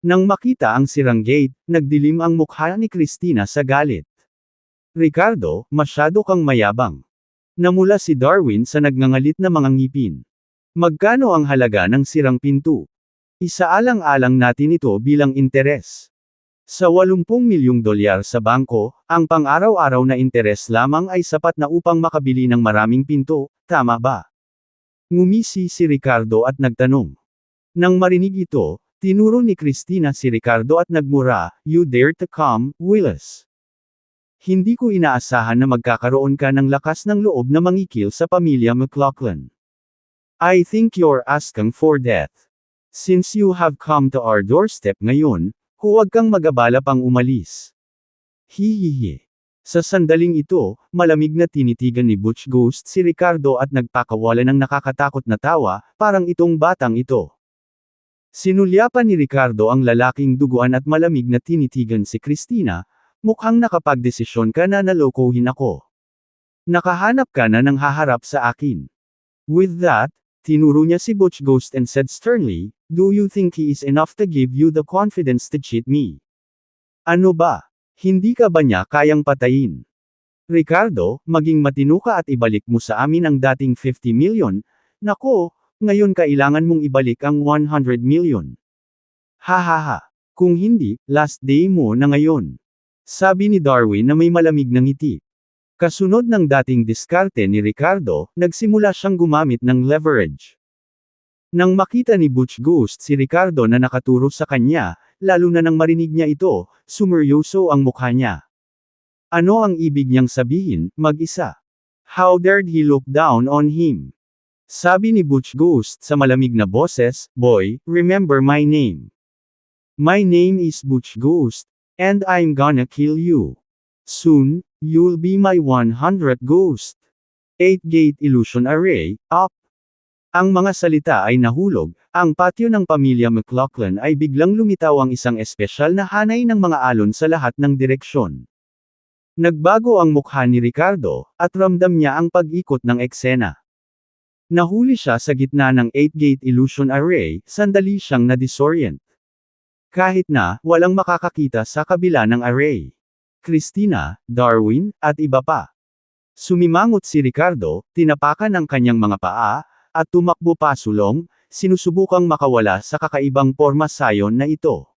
Nang makita ang sirang gate, nagdilim ang mukha ni Christina sa galit. Ricardo, masyado kang mayabang. Namula si Darwin sa nagngangalit na mga ngipin. Magkano ang halaga ng sirang pinto? Isaalang-alang natin ito bilang interes. Sa $80 milyong sa bangko, ang pang-araw-araw na interes lamang ay sapat na upang makabili ng maraming pinto, tama ba? Ngumisi si Ricardo at nagtanong. Nang marinig ito, tinuro ni Christina si Ricardo at nagmura, You dare to come, Willis. Hindi ko inaasahan na magkakaroon ka ng lakas ng loob na mangikil sa pamilya McLaughlin. I think you're asking for death. Since you have come to our doorstep ngayon, huwag kang mag-abala pang umalis. Hihihi. Sa sandaling ito, malamig na tinitigan ni Butch Ghost si Ricardo at nagpakawala ng nakakatakot na tawa, parang itong batang ito. Sinulyapan ni Ricardo ang lalaking duguan at malamig na tinitigan si Christina, mukhang nakapagdesisyon ka na nalokohin ako. Nakahanap ka na ng haharap sa akin. With that, tinuro niya si Butch Ghost and said sternly, Do you think he is enough to give you the confidence to cheat me? Ano ba? Hindi ka ba niya kayang patayin? Ricardo, maging matino ka at ibalik mo sa amin ang dating 50 million. Nako, ngayon kailangan mong ibalik ang 100 million. Hahaha. Kung hindi, last day mo na ngayon. Sabi ni Darwin na may malamig na ngiti. Kasunod ng dating diskarte ni Ricardo, nagsimula siyang gumamit ng leverage. Nang makita ni Butch Ghost si Ricardo na nakaturo sa kanya, lalo na nang marinig niya ito, sumeryoso ang mukha niya. Ano ang ibig niyang sabihin, mag-isa? How dared he look down on him? Sabi ni Butch Ghost sa malamig na boses, "Boy, remember my name. My name is Butch Ghost, and I'm gonna kill you. Soon, you'll be my 100 ghost." 8-gate illusion array, up. Ang mga salita ay nahulog, ang patio ng pamilya McLaughlin ay biglang lumitaw ang isang espesyal na hanay ng mga alon sa lahat ng direksyon. Nagbago ang mukha ni Ricardo, at ramdam niya ang pag-ikot ng eksena. Nahuli siya sa gitna ng 8-gate illusion array, sandali siyang na-disorient. Kahit na, walang makakakita sa kabila ng array. Christina, Darwin, at iba pa. Sumimangot si Ricardo, tinapakan ang kanyang mga paa, at tumakbo pasulong, sinusubukang makawala sa kakaibang porma sayon na ito.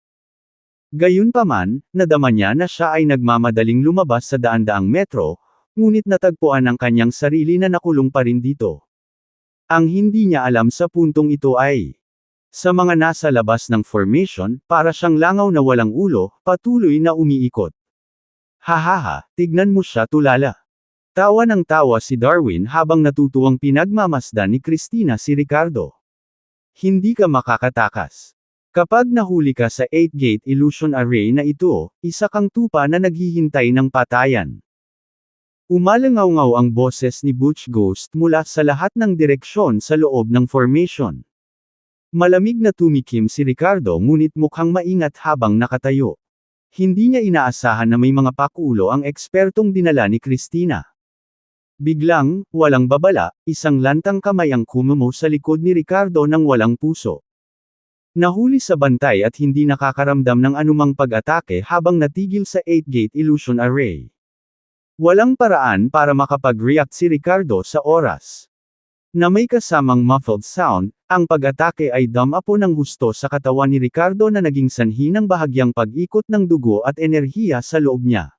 Gayunpaman, nadama niya na siya ay nagmamadaling lumabas sa daan-daang metro, ngunit natagpuan ang kanyang sarili na nakulong pa rin dito. Ang hindi niya alam sa puntong ito ay, sa mga nasa labas ng formation, para siyang langaw na walang ulo, patuloy na umiikot. Hahaha, tignan mo siya tulala. Tawa ng tawa si Darwin habang natutuwang pinagmamasdan ni Christina si Ricardo. Hindi ka makakatakas. Kapag nahuli ka sa 8-gate illusion array na ito, isa kang tupa na naghihintay ng patayan. Umalangaw-ngaw ang boses ni Butch Ghost mula sa lahat ng direksyon sa loob ng formation. Malamig na tumikim si Ricardo ngunit mukhang maingat habang nakatayo. Hindi niya inaasahan na may mga pakulo ang ekspertong dinala ni Christina. Biglang, walang babala, isang lantang kamay ang kumumo sa likod ni Ricardo ng walang puso. Nahuli sa bantay at hindi nakakaramdam ng anumang pag-atake habang natigil sa 8-gate illusion array. Walang paraan para makapag-react si Ricardo sa oras. Na may kasamang muffled sound, ang pag-atake ay damapo ng husto sa katawan ni Ricardo na naging sanhi ng bahagyang pag-ikot ng dugo at enerhiya sa loob niya.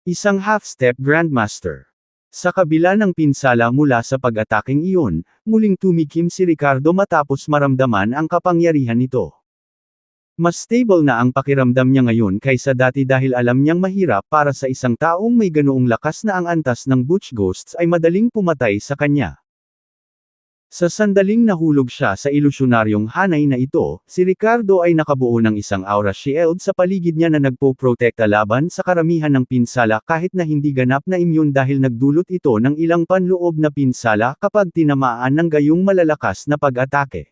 Isang half-step Grandmaster. Sa kabila ng pinsala mula sa pag-ataking iyon, muling tumikim si Ricardo matapos maramdaman ang kapangyarihan nito. Mas stable na ang pakiramdam niya ngayon kaysa dati dahil alam niyang mahirap para sa isang taong may ganoong lakas na ang antas ng Butch Ghosts ay madaling pumatay sa kanya. Sa sandaling nahulog siya sa ilusyonaryong hanay na ito, si Ricardo ay nakabuo ng isang aura shield sa paligid niya na nagpo-protekta laban sa karamihan ng pinsala kahit na hindi ganap na immune dahil nagdulot ito ng ilang panloob na pinsala kapag tinamaan ng gayong malalakas na pag-atake.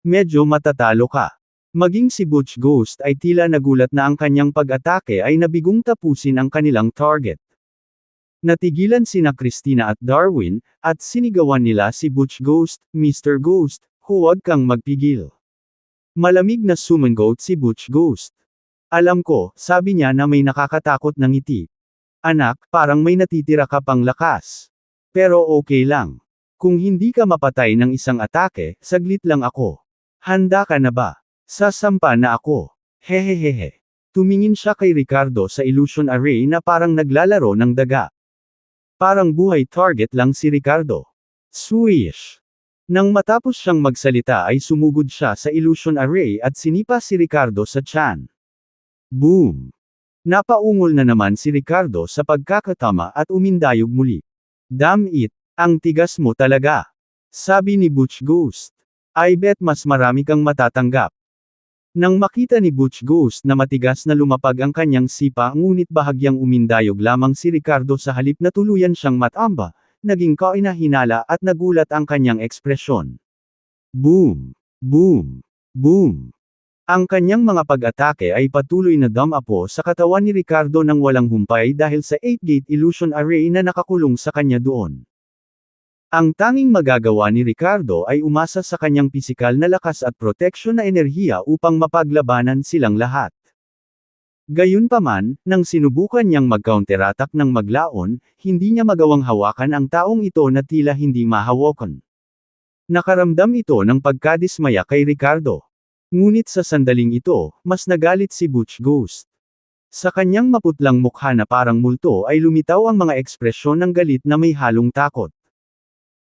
Medyo matatalo ka. Maging si Butch Ghost ay tila nagulat na ang kanyang pag-atake ay nabigong tapusin ang kanilang target. Natigilan sina Christina at Darwin, at sinigawan nila si Butch Ghost, "Mr. Ghost, huwag kang magpigil." Malamig na sumangot si Butch Ghost. "Alam ko," sabi niya na may nakakatakot na ngiti. "Anak, parang may natitira ka pang lakas. Pero okay lang. Kung hindi ka mapatay ng isang atake, saglit lang ako. Handa ka na ba? Sasampa na ako." Hehehehe. Tumingin siya kay Ricardo sa illusion array na parang naglalaro ng daga. Parang buhay target lang si Ricardo. Swish! Nang matapos siyang magsalita ay sumugod siya sa illusion array at sinipa si Ricardo sa tiyan. Boom! Napaungol na naman si Ricardo sa pagkakatama at umindayog muli. "Damn it! Ang tigas mo talaga!" sabi ni Butch Ghost. "I bet mas marami kang matatanggap." Nang makita ni Butch Ghost na matigas na lumapag ang kanyang sipa ngunit bahagyang umindayog lamang si Ricardo sa halip na tuluyan siyang matamba, naging kainahinala at nagulat ang kanyang ekspresyon. Boom! Boom! Boom! Ang kanyang mga pag-atake ay patuloy na damapo sa katawan ni Ricardo nang walang humpay dahil sa 8-gate illusion array na nakakulong sa kanya doon. Ang tanging magagawa ni Ricardo ay umasa sa kanyang pisikal na lakas at proteksyon na enerhiya upang mapaglabanan silang lahat. Gayunpaman, nang sinubukan niyang mag-counterattack ng maglaon, hindi niya magawang hawakan ang taong ito na tila hindi mahawakan. Nakaramdam ito ng pagkadismaya kay Ricardo. Ngunit sa sandaling ito, mas nagalit si Butch Ghost. Sa kanyang maputlang mukha na parang multo ay lumitaw ang mga ekspresyon ng galit na may halong takot.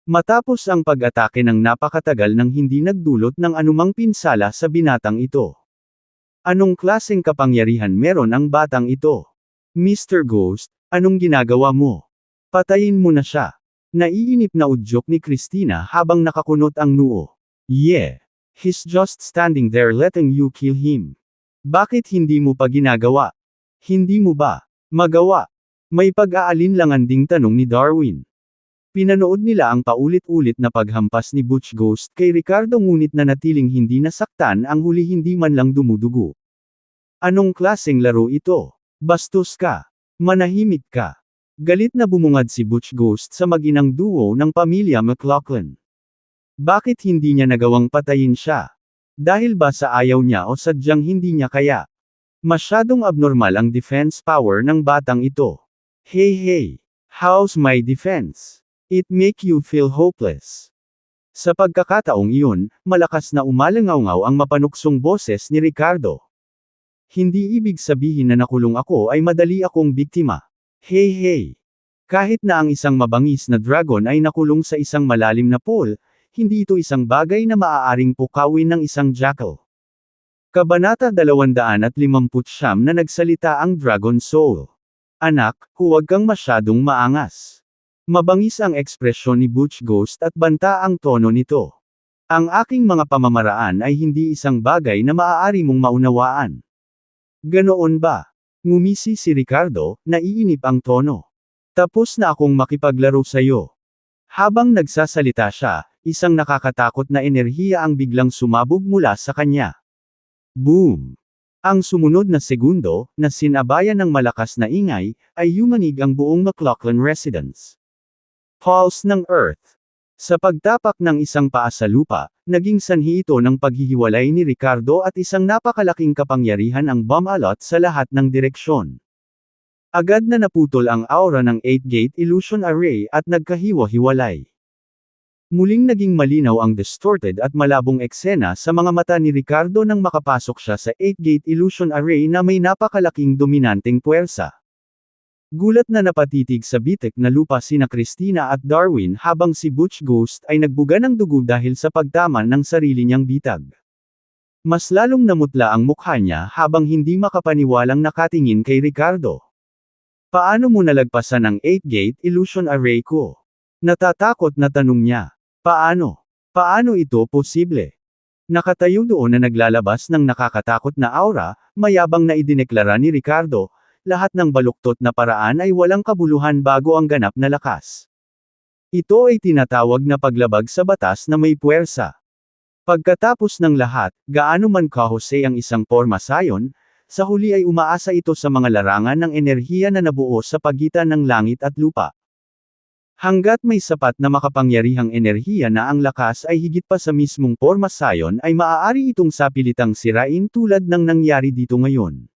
Matapos ang pag-atake ng napakatagal nang hindi nagdulot ng anumang pinsala sa binatang ito. Anong klaseng kapangyarihan meron ang batang ito? Mr. Ghost, anong ginagawa mo? Patayin mo na siya. Naiinip na udyok ni Christina habang nakakunot ang noo. Yeah. He's just standing there letting you kill him. Bakit hindi mo pa ginagawa? Hindi mo ba magawa? May pag-aalinlangan ding tanong ni Darwin. Pinanood nila ang paulit-ulit na paghampas ni Butch Ghost kay Ricardo ngunit nanatiling hindi nasaktan ang huli hindi man lang dumudugo. Anong klaseng laro ito? Bastos ka. Manahimik ka. Galit na bumungad si Butch Ghost sa mag-inang duo ng pamilya McLaughlin. Bakit hindi niya nagawang patayin siya? Dahil ba sa ayaw niya o sadyang hindi niya kaya? Masyadong abnormal ang defense power ng batang ito. Hey, how's my defense? It make you feel hopeless. Sa pagkakataong iyon, malakas na umalangaw ang mapanuksong boses ni Ricardo. Hindi ibig sabihin na nakulong ako ay madali akong biktima. Hey. Kahit na ang isang mabangis na dragon ay nakulong sa isang malalim na pool, hindi ito isang bagay na maaaring pukawin ng isang jackal. Kabanata 259 na nagsalita ang Dragon Soul. Anak, huwag kang masyadong maangas. Mabangis ang ekspresyon ni Butch Ghost at banta ang tono nito. Ang aking mga pamamaraan ay hindi isang bagay na maaari mong maunawaan. Ganoon ba? Ngumisi si Ricardo, naiinip ang tono. Tapos na akong makipaglaro sa'yo. Habang nagsasalita siya, isang nakakatakot na enerhiya ang biglang sumabog mula sa kanya. Boom! Ang sumunod na segundo, na sinabayan ng malakas na ingay, ay yumanig ang buong McLaughlin residence. Pulse ng Earth. Sa pagtapak ng isang paa sa lupa, naging sanhi ito ng paghihiwalay ni Ricardo at isang napakalaking kapangyarihan ang bumalot sa lahat ng direksyon. Agad na naputol ang aura ng 8-gate illusion array at nagkahiwa-hiwalay. Muling naging malinaw ang distorted at malabong eksena sa mga mata ni Ricardo nang makapasok siya sa 8-gate illusion array na may napakalaking dominanteng puwersa. Gulat na napatitig sa bitik na lupa sina Christina at Darwin habang si Butch Ghost ay nagbuga ng dugo dahil sa pagtaman ng sarili niyang bitag. Mas lalong namutla ang mukha niya habang hindi makapaniwalang nakatingin kay Ricardo. Paano mo nalagpasan ang 8-gate illusion array ko? Natatakot na tanong niya. Paano? Paano ito posible? Nakatayo doon na naglalabas ng nakakatakot na aura, mayabang na idineklara ni Ricardo, lahat ng baluktot na paraan ay walang kabuluhan bago ang ganap na lakas. Ito ay tinatawag na paglabag sa batas na may puwersa. Pagkatapos ng lahat, gaano man kahusay ang isang porma sayon, sa huli ay umaasa ito sa mga larangan ng enerhiya na nabuo sa pagitan ng langit at lupa. Hanggat may sapat na makapangyarihang enerhiya na ang lakas ay higit pa sa mismong porma sayon ay maaari itong sapilitang sirain tulad ng nangyari dito ngayon.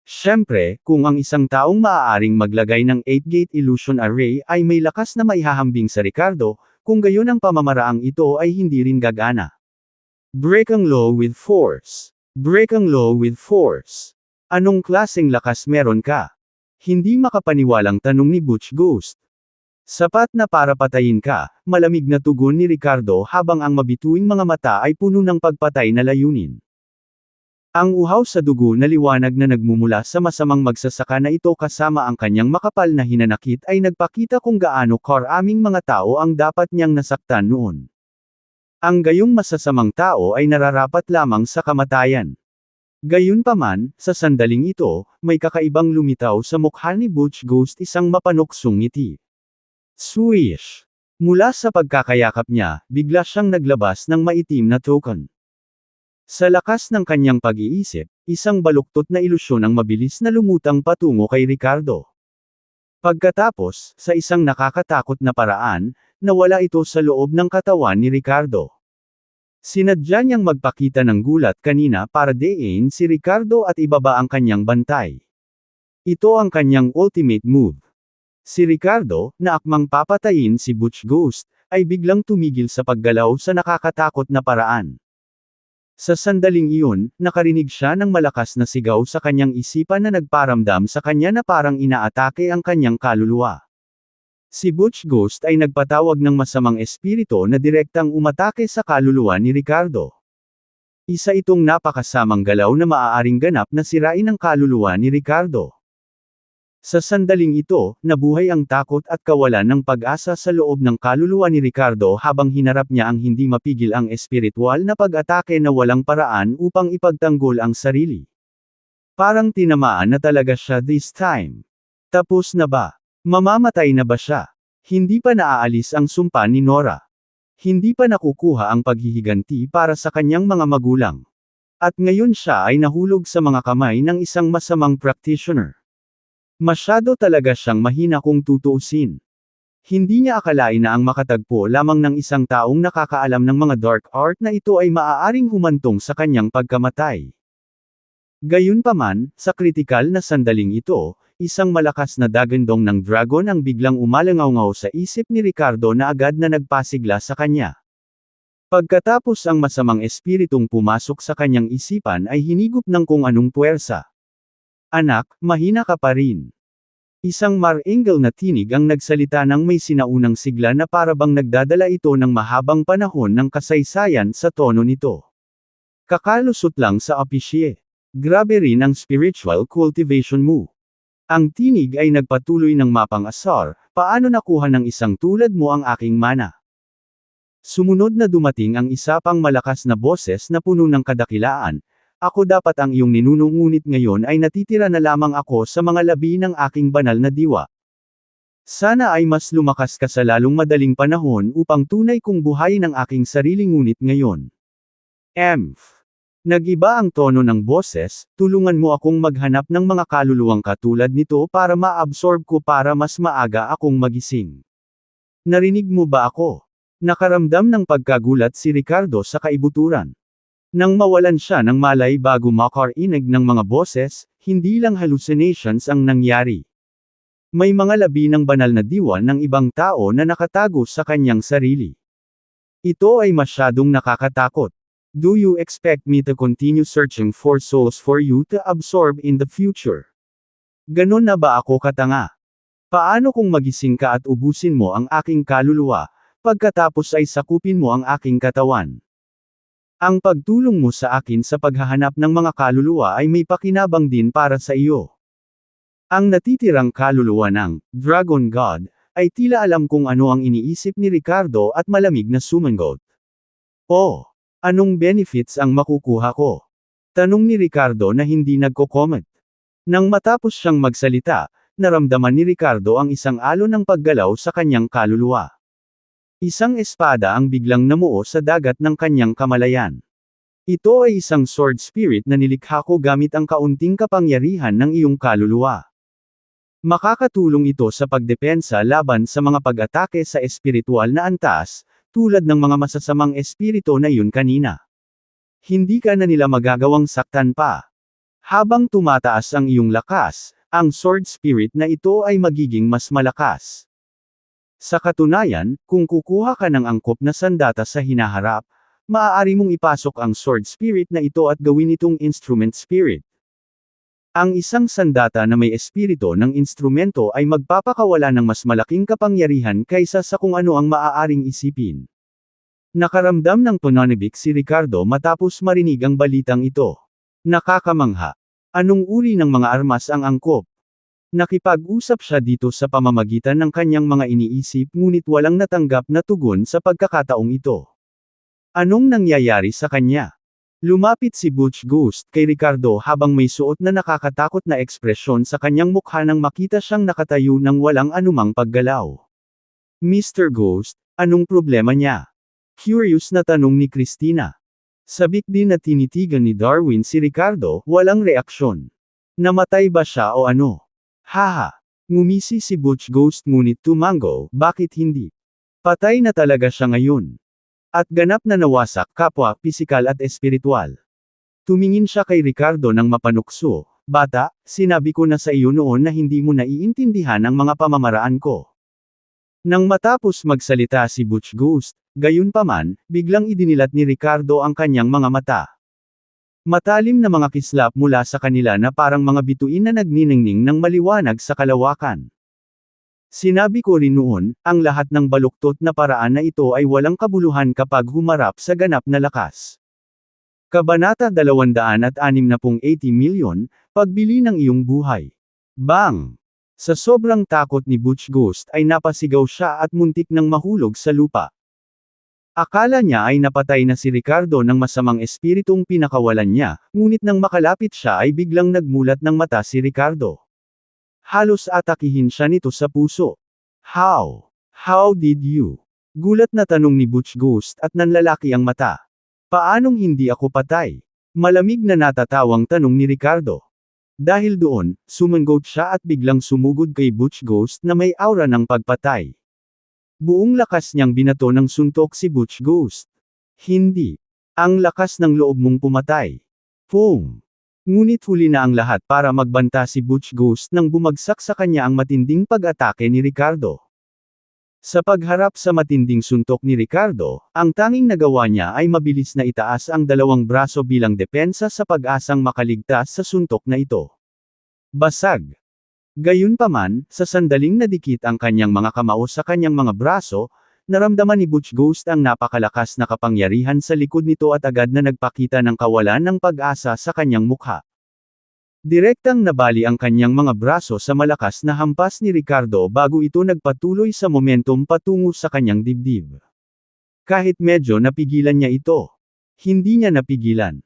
Siyempre, kung ang isang taong maaaring maglagay ng 8-gate illusion array ay may lakas na maihahambing sa Ricardo, kung gayon ang pamamaraang ito ay hindi rin gagana. Break ang law with force. Break ang law with force. Anong klaseng lakas meron ka? Hindi makapaniwalang tanong ni Butch Ghost. Sapat na para patayin ka, malamig na tugon ni Ricardo habang ang mabituing mga mata ay puno ng pagpatay na layunin. Ang uhaw sa dugo na liwanag na nagmumula sa masamang magsasaka na ito kasama ang kanyang makapal na hinanakit ay nagpakita kung gaano karaming mga tao ang dapat niyang nasaktan noon. Ang gayong masasamang tao ay nararapat lamang sa kamatayan. Gayunpaman, sa sandaling ito, may kakaibang lumitaw sa mukha ni Butch Ghost isang mapanuksong ngiti. Swish! Mula sa pagkakayakap niya, bigla siyang naglabas ng maitim na token. Sa lakas ng kanyang pag-iisip, isang baluktot na ilusyon ang mabilis na lumutang patungo kay Ricardo. Pagkatapos, sa isang nakakatakot na paraan, nawala ito sa loob ng katawan ni Ricardo. Sinadya niyang magpakita ng gulat kanina para diin si Ricardo at ibaba ang kanyang bantay. Ito ang kanyang ultimate move. Si Ricardo, na akmang papatayin si Butch Ghost, ay biglang tumigil sa paggalaw sa nakakatakot na paraan. Sa sandaling iyon, nakarinig siya ng malakas na sigaw sa kanyang isipan na nagparamdam sa kanya na parang inaatake ang kanyang kaluluwa. Si Butch Ghost ay nagpatawag ng masamang espiritu na direktang umatake sa kaluluwa ni Ricardo. Isa itong napakasamang galaw na maaaring ganap na sirain ang kaluluwa ni Ricardo. Sa sandaling ito, nabuhay ang takot at kawalan ng pag-asa sa loob ng kaluluwa ni Ricardo habang hinarap niya ang hindi mapigil ang espiritual na pag-atake na walang paraan upang ipagtanggol ang sarili. Parang tinamaan na talaga siya this time. Tapos na ba? Mamamatay na ba siya? Hindi pa naaalis ang sumpa ni Nora. Hindi pa nakukuha ang paghihiganti para sa kanyang mga magulang. At ngayon siya ay nahulog sa mga kamay ng isang masamang practitioner. Masyado talaga siyang mahina kung tutuusin. Hindi niya akalain na ang makatagpo lamang ng isang taong nakakaalam ng mga dark art na ito ay maaaring humantong sa kanyang pagkamatay. Gayunpaman, sa kritikal na sandaling ito, isang malakas na dagandong ng dragon ang biglang umalangaw sa isip ni Ricardo na agad na nagpasigla sa kanya. Pagkatapos ang masamang espiritong pumasok sa kanyang isipan ay hinigop ng kung anong puwersa. Anak, mahina ka pa rin. Isang marengel na tinig ang nagsalita ng may sinaunang sigla na parabang nagdadala ito ng mahabang panahon ng kasaysayan sa tono nito. Kakalusot lang sa opisye. Grabe rin ang spiritual cultivation mo. Ang tinig ay nagpatuloy ng mapang-asar, paano nakuha ng isang tulad mo ang aking mana? Sumunod na dumating ang isa pang malakas na boses na puno ng kadakilaan. Ako dapat ang iyong ninuno ngunit ngayon ay natitira na lamang ako sa mga labi ng aking banal na diwa. Sana ay mas lumakas ka sa lalong madaling panahon upang tunay kong buhayin ang aking sarili ngunit ngayon. Nag-iba ang tono ng boses, tulungan mo akong maghanap ng mga kaluluwang katulad nito para ma-absorb ko para mas maaga akong magising. Narinig mo ba ako? Nakaramdam ng pagkagulat si Ricardo sa kaibuturan. Nang mawalan siya ng malay bago makarinig ng mga boses, hindi lang hallucinations ang nangyari. May mga labi ng banal na diwa ng ibang tao na nakatago sa kanyang sarili. Ito ay masyadong nakakatakot. Do you expect me to continue searching for souls for you to absorb in the future? Ganon na ba ako katanga? Paano kung magising ka at ubusin mo ang aking kaluluwa, pagkatapos ay sakupin mo ang aking katawan? Ang pagtulong mo sa akin sa paghahanap ng mga kaluluwa ay may pakinabang din para sa iyo. Ang natitirang kaluluwa ng Dragon God ay tila alam kung ano ang iniisip ni Ricardo at malamig na sumangot. Oh, anong benefits ang makukuha ko? Tanong ni Ricardo na hindi nagko-comment. Nang matapos siyang magsalita, naramdaman ni Ricardo ang isang alon ng paggalaw sa kanyang kaluluwa. Isang espada ang biglang namuo sa dagat ng kanyang kamalayan. Ito ay isang sword spirit na nilikha ko gamit ang kaunting kapangyarihan ng iyong kaluluwa. Makakatulong ito sa pagdepensa laban sa mga pag-atake sa espiritual na antas, tulad ng mga masasamang espiritu na iyon kanina. Hindi ka na nila magagawang saktan pa. Habang tumataas ang iyong lakas, ang sword spirit na ito ay magiging mas malakas. Sa katunayan, kung kukuha ka ng angkop na sandata sa hinaharap, maaari mong ipasok ang sword spirit na ito at gawin itong instrument spirit. Ang isang sandata na may espiritu ng instrumento ay magpapakawala ng mas malaking kapangyarihan kaysa sa kung ano ang maaaring isipin. Nakaramdam ng pananabik si Ricardo matapos marinig ang balitang ito. Nakakamangha. Anong uri ng mga armas ang angkop? Nakipag-usap siya dito sa pamamagitan ng kanyang mga iniisip ngunit walang natanggap na tugon sa pagkakataong ito. Anong nangyayari sa kanya? Lumapit si Butch Ghost kay Ricardo habang may suot na nakakatakot na ekspresyon sa kanyang mukha nang makita siyang nakatayo ng walang anumang paggalaw. Mr. Ghost, anong problema niya? Curious na tanong ni Christina. Sabik din na tinitigan ni Darwin si Ricardo, walang reaksyon. Namatay ba siya o ano? Haha. Ngumisi si Butch Ghost ngunit tumango, bakit hindi? Patay na talaga siya ngayon. At ganap na nawasak kapwa, pisikal at espiritual. Tumingin siya kay Ricardo ng mapanukso. Bata, sinabi ko na sa iyo noon na hindi mo naiintindihan ang mga pamamaraan ko. Nang matapos magsalita si Butch Ghost, gayunpaman, biglang idinilat ni Ricardo ang kanyang mga mata. Matalim na mga kislap mula sa kanila na parang mga bituin na nagniningning ng maliwanag sa kalawakan. Sinabi ko rin noon, ang lahat ng baluktot na paraan na ito ay walang kabuluhan kapag humarap sa ganap na lakas. Kabanata 260 80 milyon, pagbili ng iyong buhay. Bang! Sa sobrang takot ni Butch Ghost ay napasigaw siya at muntik nang mahulog sa lupa. Akala niya ay napatay na si Ricardo ng masamang espiritong pinakawalan niya, ngunit nang makalapit siya ay biglang nagmulat ng mata si Ricardo. Halos atakihin siya nito sa puso. How? How did you? Gulat na tanong ni Butch Ghost at nanlalaki ang mata. Paanong hindi ako patay? Malamig na natatawang tanong ni Ricardo. Dahil doon, sumangot siya at biglang sumugod kay Butch Ghost na may aura ng pagpatay. Buong lakas niyang binato ng suntok si Butch Ghost. Hindi. Ang lakas ng loob mong pumatay. Pong. Ngunit huli na ang lahat para magbanta si Butch Ghost nang bumagsak sa kanya ang matinding pag-atake ni Ricardo. Sa pagharap sa matinding suntok ni Ricardo, ang tanging nagawa niya ay mabilis na itaas ang dalawang braso bilang depensa sa pag-asang makaligtas sa suntok na ito. Basag. Gayunpaman, sa sandaling nadikit ang kanyang mga kamao sa kanyang mga braso, naramdaman ni Butch Ghost ang napakalakas na kapangyarihan sa likod nito at agad na nagpakita ng kawalan ng pag-asa sa kanyang mukha. Direktang nabali ang kanyang mga braso sa malakas na hampas ni Ricardo bago ito nagpatuloy sa momentum patungo sa kanyang dibdib. Kahit medyo napigilan niya ito, hindi niya napigilan.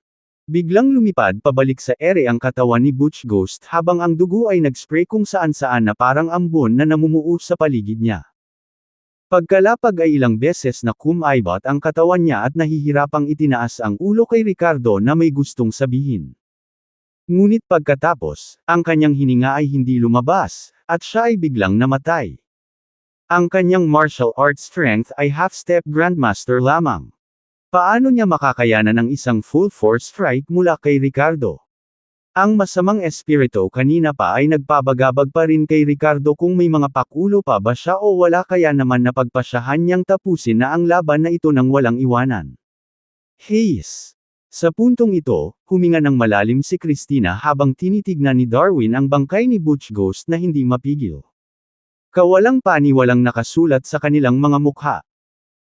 Biglang lumipad pabalik sa ere ang katawan ni Butch Ghost habang ang dugo ay nag-spray kung saan-saan na parang ambon na namumuo sa paligid niya. Pagkalapag ay ilang beses na kumaibot ang katawan niya at nahihirapang itinaas ang ulo kay Ricardo na may gustong sabihin. Ngunit pagkatapos, ang kanyang hininga ay hindi lumabas, at siya ay biglang namatay. Ang kanyang martial arts strength ay half-step grandmaster lamang. Paano niya makakayanan ang isang full-force strike mula kay Ricardo? Ang masamang espiritu kanina pa ay nagpabagabag pa rin kay Ricardo kung may mga pakulo pa ba siya o wala kaya naman napagpasyahan niyang tapusin na ang laban na ito nang walang iwanan. Hayes! Sa puntong ito, huminga ng malalim si Christina habang tinitignan ni Darwin ang bangkay ni Butch Ghost na hindi mapigil. Kawalang paniwalang nakasulat sa kanilang mga mukha.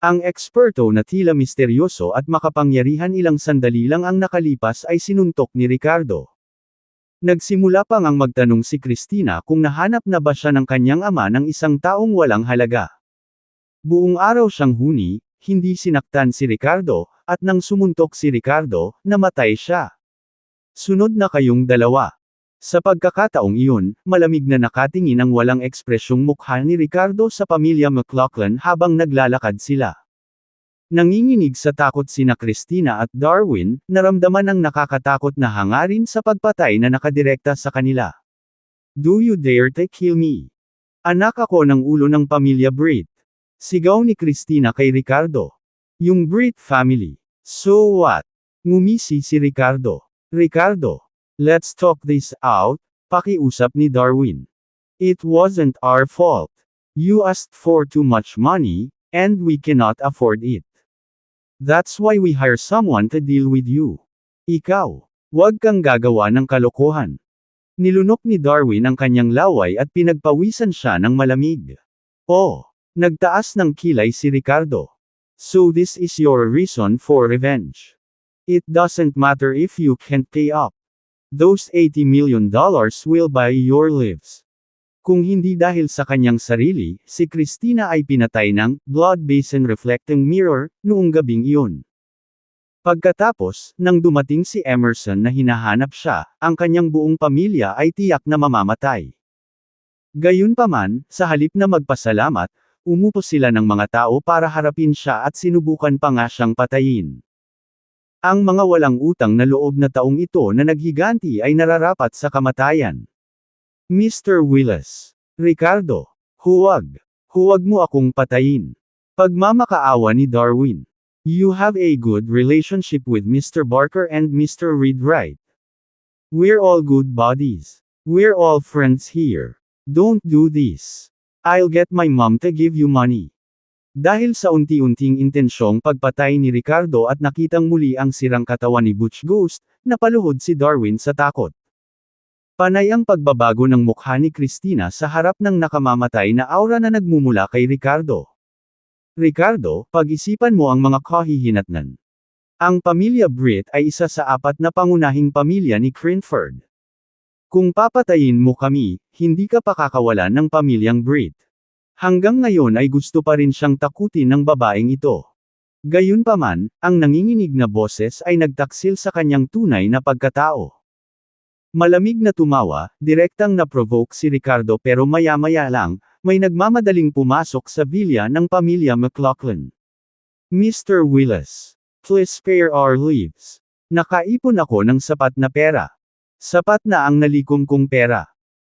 Ang eksperto na tila misteryoso at makapangyarihan ilang sandali lang ang nakalipas ay sinuntok ni Ricardo. Nagsimula pang ang magtanong si Christina kung nahanap na ba siya ng kanyang ama ng isang taong walang halaga. Buong araw siyang huni, hindi sinaktan si Ricardo, at nang sumuntok si Ricardo, namatay siya. Sunod na kayong dalawa. Sa pagkakataong iyon, malamig na nakatingin ang walang ekspresyong mukha ni Ricardo sa pamilya McLaughlin habang naglalakad sila. Nanginginig sa takot sina Christina at Darwin, naramdaman ang nakakatakot na hangarin sa pagpatay na nakadirekta sa kanila. Do you dare to kill me? Anak ako ng ulo ng pamilya Britt. Sigaw ni Christina kay Ricardo. Yung Britt family. So what? Ngumisi si Ricardo. Ricardo. Let's talk this out, pakiusap ni Darwin. It wasn't our fault. You asked for too much money, and we cannot afford it. That's why we hire someone to deal with you. Ikaw. Huwag kang gagawa ng kalokohan. Nilunok ni Darwin ang kanyang laway at pinagpawisan siya ng malamig. Oh. Nagtaas ng kilay si Ricardo. So this is your reason for revenge. It doesn't matter if you can't pay up. Those $80 million will buy your lives. Kung hindi dahil sa kanyang sarili, si Christina ay pinatay ng blood basin reflecting mirror noong gabing iyon. Pagkatapos, nang dumating si Emerson na hinahanap siya, ang kanyang buong pamilya ay tiyak na mamamatay. Gayunpaman, sa halip na magpasalamat, umupo sila ng mga tao para harapin siya at sinubukan pa nga siyang patayin. Ang mga walang utang na loob na taong ito na naghiganti ay nararapat sa kamatayan. Mr. Willis. Ricardo. Huwag. Huwag mo akong patayin. Pagmamakaawa ni Darwin. You have a good relationship with Mr. Barker and Mr. Reed, right? We're all good buddies. We're all friends here. Don't do this. I'll get my mom to give you money. Dahil sa unti-unting intensyong pagpatay ni Ricardo at nakitang muli ang sirang katawan ni Butch Ghost, napaluhod si Darwin sa takot. Panay ang pagbabago ng mukha ni Christina sa harap ng nakamamatay na aura na nagmumula kay Ricardo. Ricardo, pag-isipan mo ang mga kahihinatnan. Ang pamilya Britt ay isa sa 4 na pangunahing pamilya ni Cranford. Kung papatayin mo kami, hindi ka pakakawalan ng pamilyang Britt. Hanggang ngayon ay gusto pa rin siyang takutin ng babaeng ito. Gayunpaman, ang nanginginig na boses ay nagtaksil sa kanyang tunay na pagkatao. Malamig na tumawa, direktang na-provoke si Ricardo pero maya-maya lang, may nagmamadaling pumasok sa villa ng pamilya McLaughlin. Mr. Willis, please spare our lives. Nakaipon ako ng sapat na pera. Sapat na ang nalikom kong pera.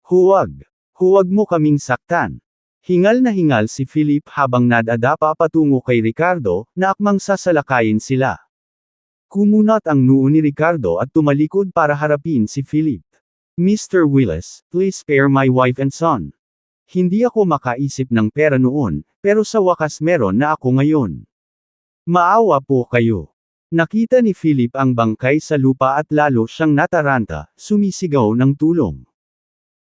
Huwag. Huwag mo kaming saktan. Hingal na hingal si Philip habang nadadapa patungo kay Ricardo, na akmang sasalakayin sila. Kumunat ang noo ni Ricardo at tumalikod para harapin si Philip. Mr. Willis, please spare my wife and son. Hindi ako makaisip ng pera noon, pero sa wakas meron na ako ngayon. Maawa po kayo. Nakita ni Philip ang bangkay sa lupa at lalo siyang nataranta, sumisigaw ng tulong.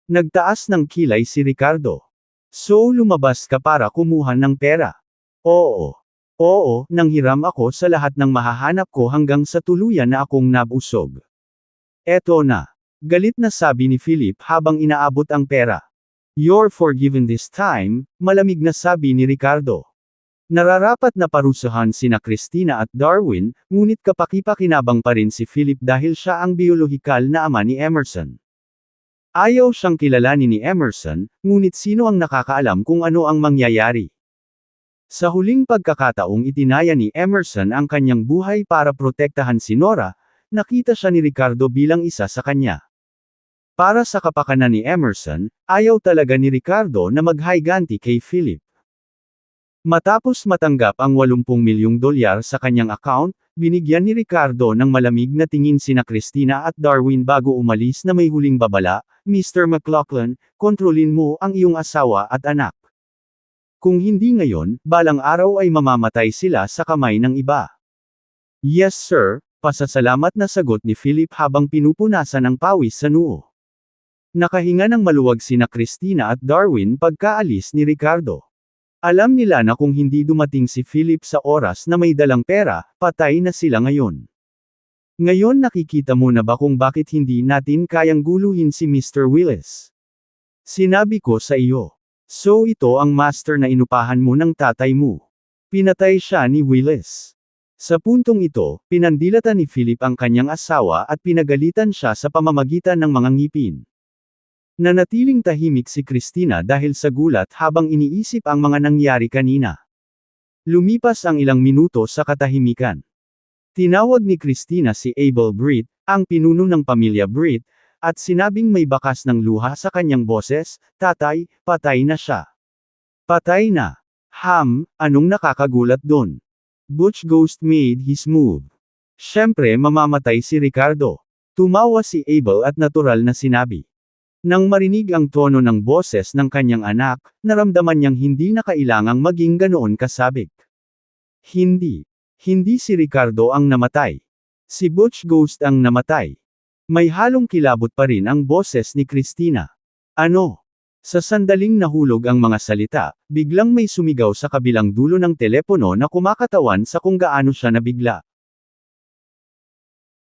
Nagtaas ng kilay si Ricardo. So lumabas ka para kumuha ng pera? Oo. Oo, nanghiram ako sa lahat ng mahahanap ko hanggang sa tuluyan na akong nabusog. Eto na. Galit na sabi ni Philip habang inaabot ang pera. You're forgiven this time, malamig na sabi ni Ricardo. Nararapat na parusahan sina Christina at Darwin, ngunit kapaki-pakinabang pa rin si Philip dahil siya ang biolohikal na ama ni Emerson. Ayaw siyang kilalanin ni Emerson, ngunit sino ang nakakaalam kung ano ang mangyayari? Sa huling pagkakataong itinaya ni Emerson ang kanyang buhay para protektahan si Nora, nakita siya ni Ricardo bilang isa sa kanya. Para sa kapakanan ni Emerson, ayaw talaga ni Ricardo na maghiganti kay Philip. Matapos matanggap ang $80 milyong sa kanyang account, binigyan ni Ricardo ng malamig na tingin sina Christina at Darwin bago umalis na may huling babala, Mr. McLaughlin, kontrolin mo ang iyong asawa at anak. Kung hindi ngayon, balang araw ay mamamatay sila sa kamay ng iba. Yes sir, pasasalamat na sagot ni Philip habang pinupunasan ang pawis sa noo. Nakahinga ng maluwag sina Christina at Darwin pagkaalis ni Ricardo. Alam nila na kung hindi dumating si Philip sa oras na may dalang pera, patay na sila ngayon. Ngayon nakikita mo na ba kung bakit hindi natin kayang guluhin si Mr. Willis? Sinabi ko sa iyo. So ito ang master na inupahan mo ng tatay mo. Pinatay siya ni Willis. Sa puntong ito, pinandilatan ni Philip ang kanyang asawa at pinagalitan siya sa pamamagitan ng mga ngipin. Nanatiling tahimik si Christina dahil sa gulat habang iniisip ang mga nangyari kanina. Lumipas ang ilang minuto sa katahimikan. Tinawag ni Christina si Abel Britt, ang pinuno ng pamilya Britt, at sinabing may bakas ng luha sa kanyang boses, Tatay, patay na siya. Patay na. Anong nakakagulat doon? Butch Ghost made his move. Siyempre mamamatay si Ricardo. Tumawa si Abel at natural na sinabi. Nang marinig ang tono ng boses ng kanyang anak, naramdaman niyang hindi na kailangang maging ganoon kasabik. Hindi. Hindi si Ricardo ang namatay. Si Butch Ghost ang namatay. May halong kilabot pa rin ang boses ni Christina. Ano? Sa sandaling nahulog ang mga salita, biglang may sumigaw sa kabilang dulo ng telepono na kumakatawan sa kung gaano siya nabigla.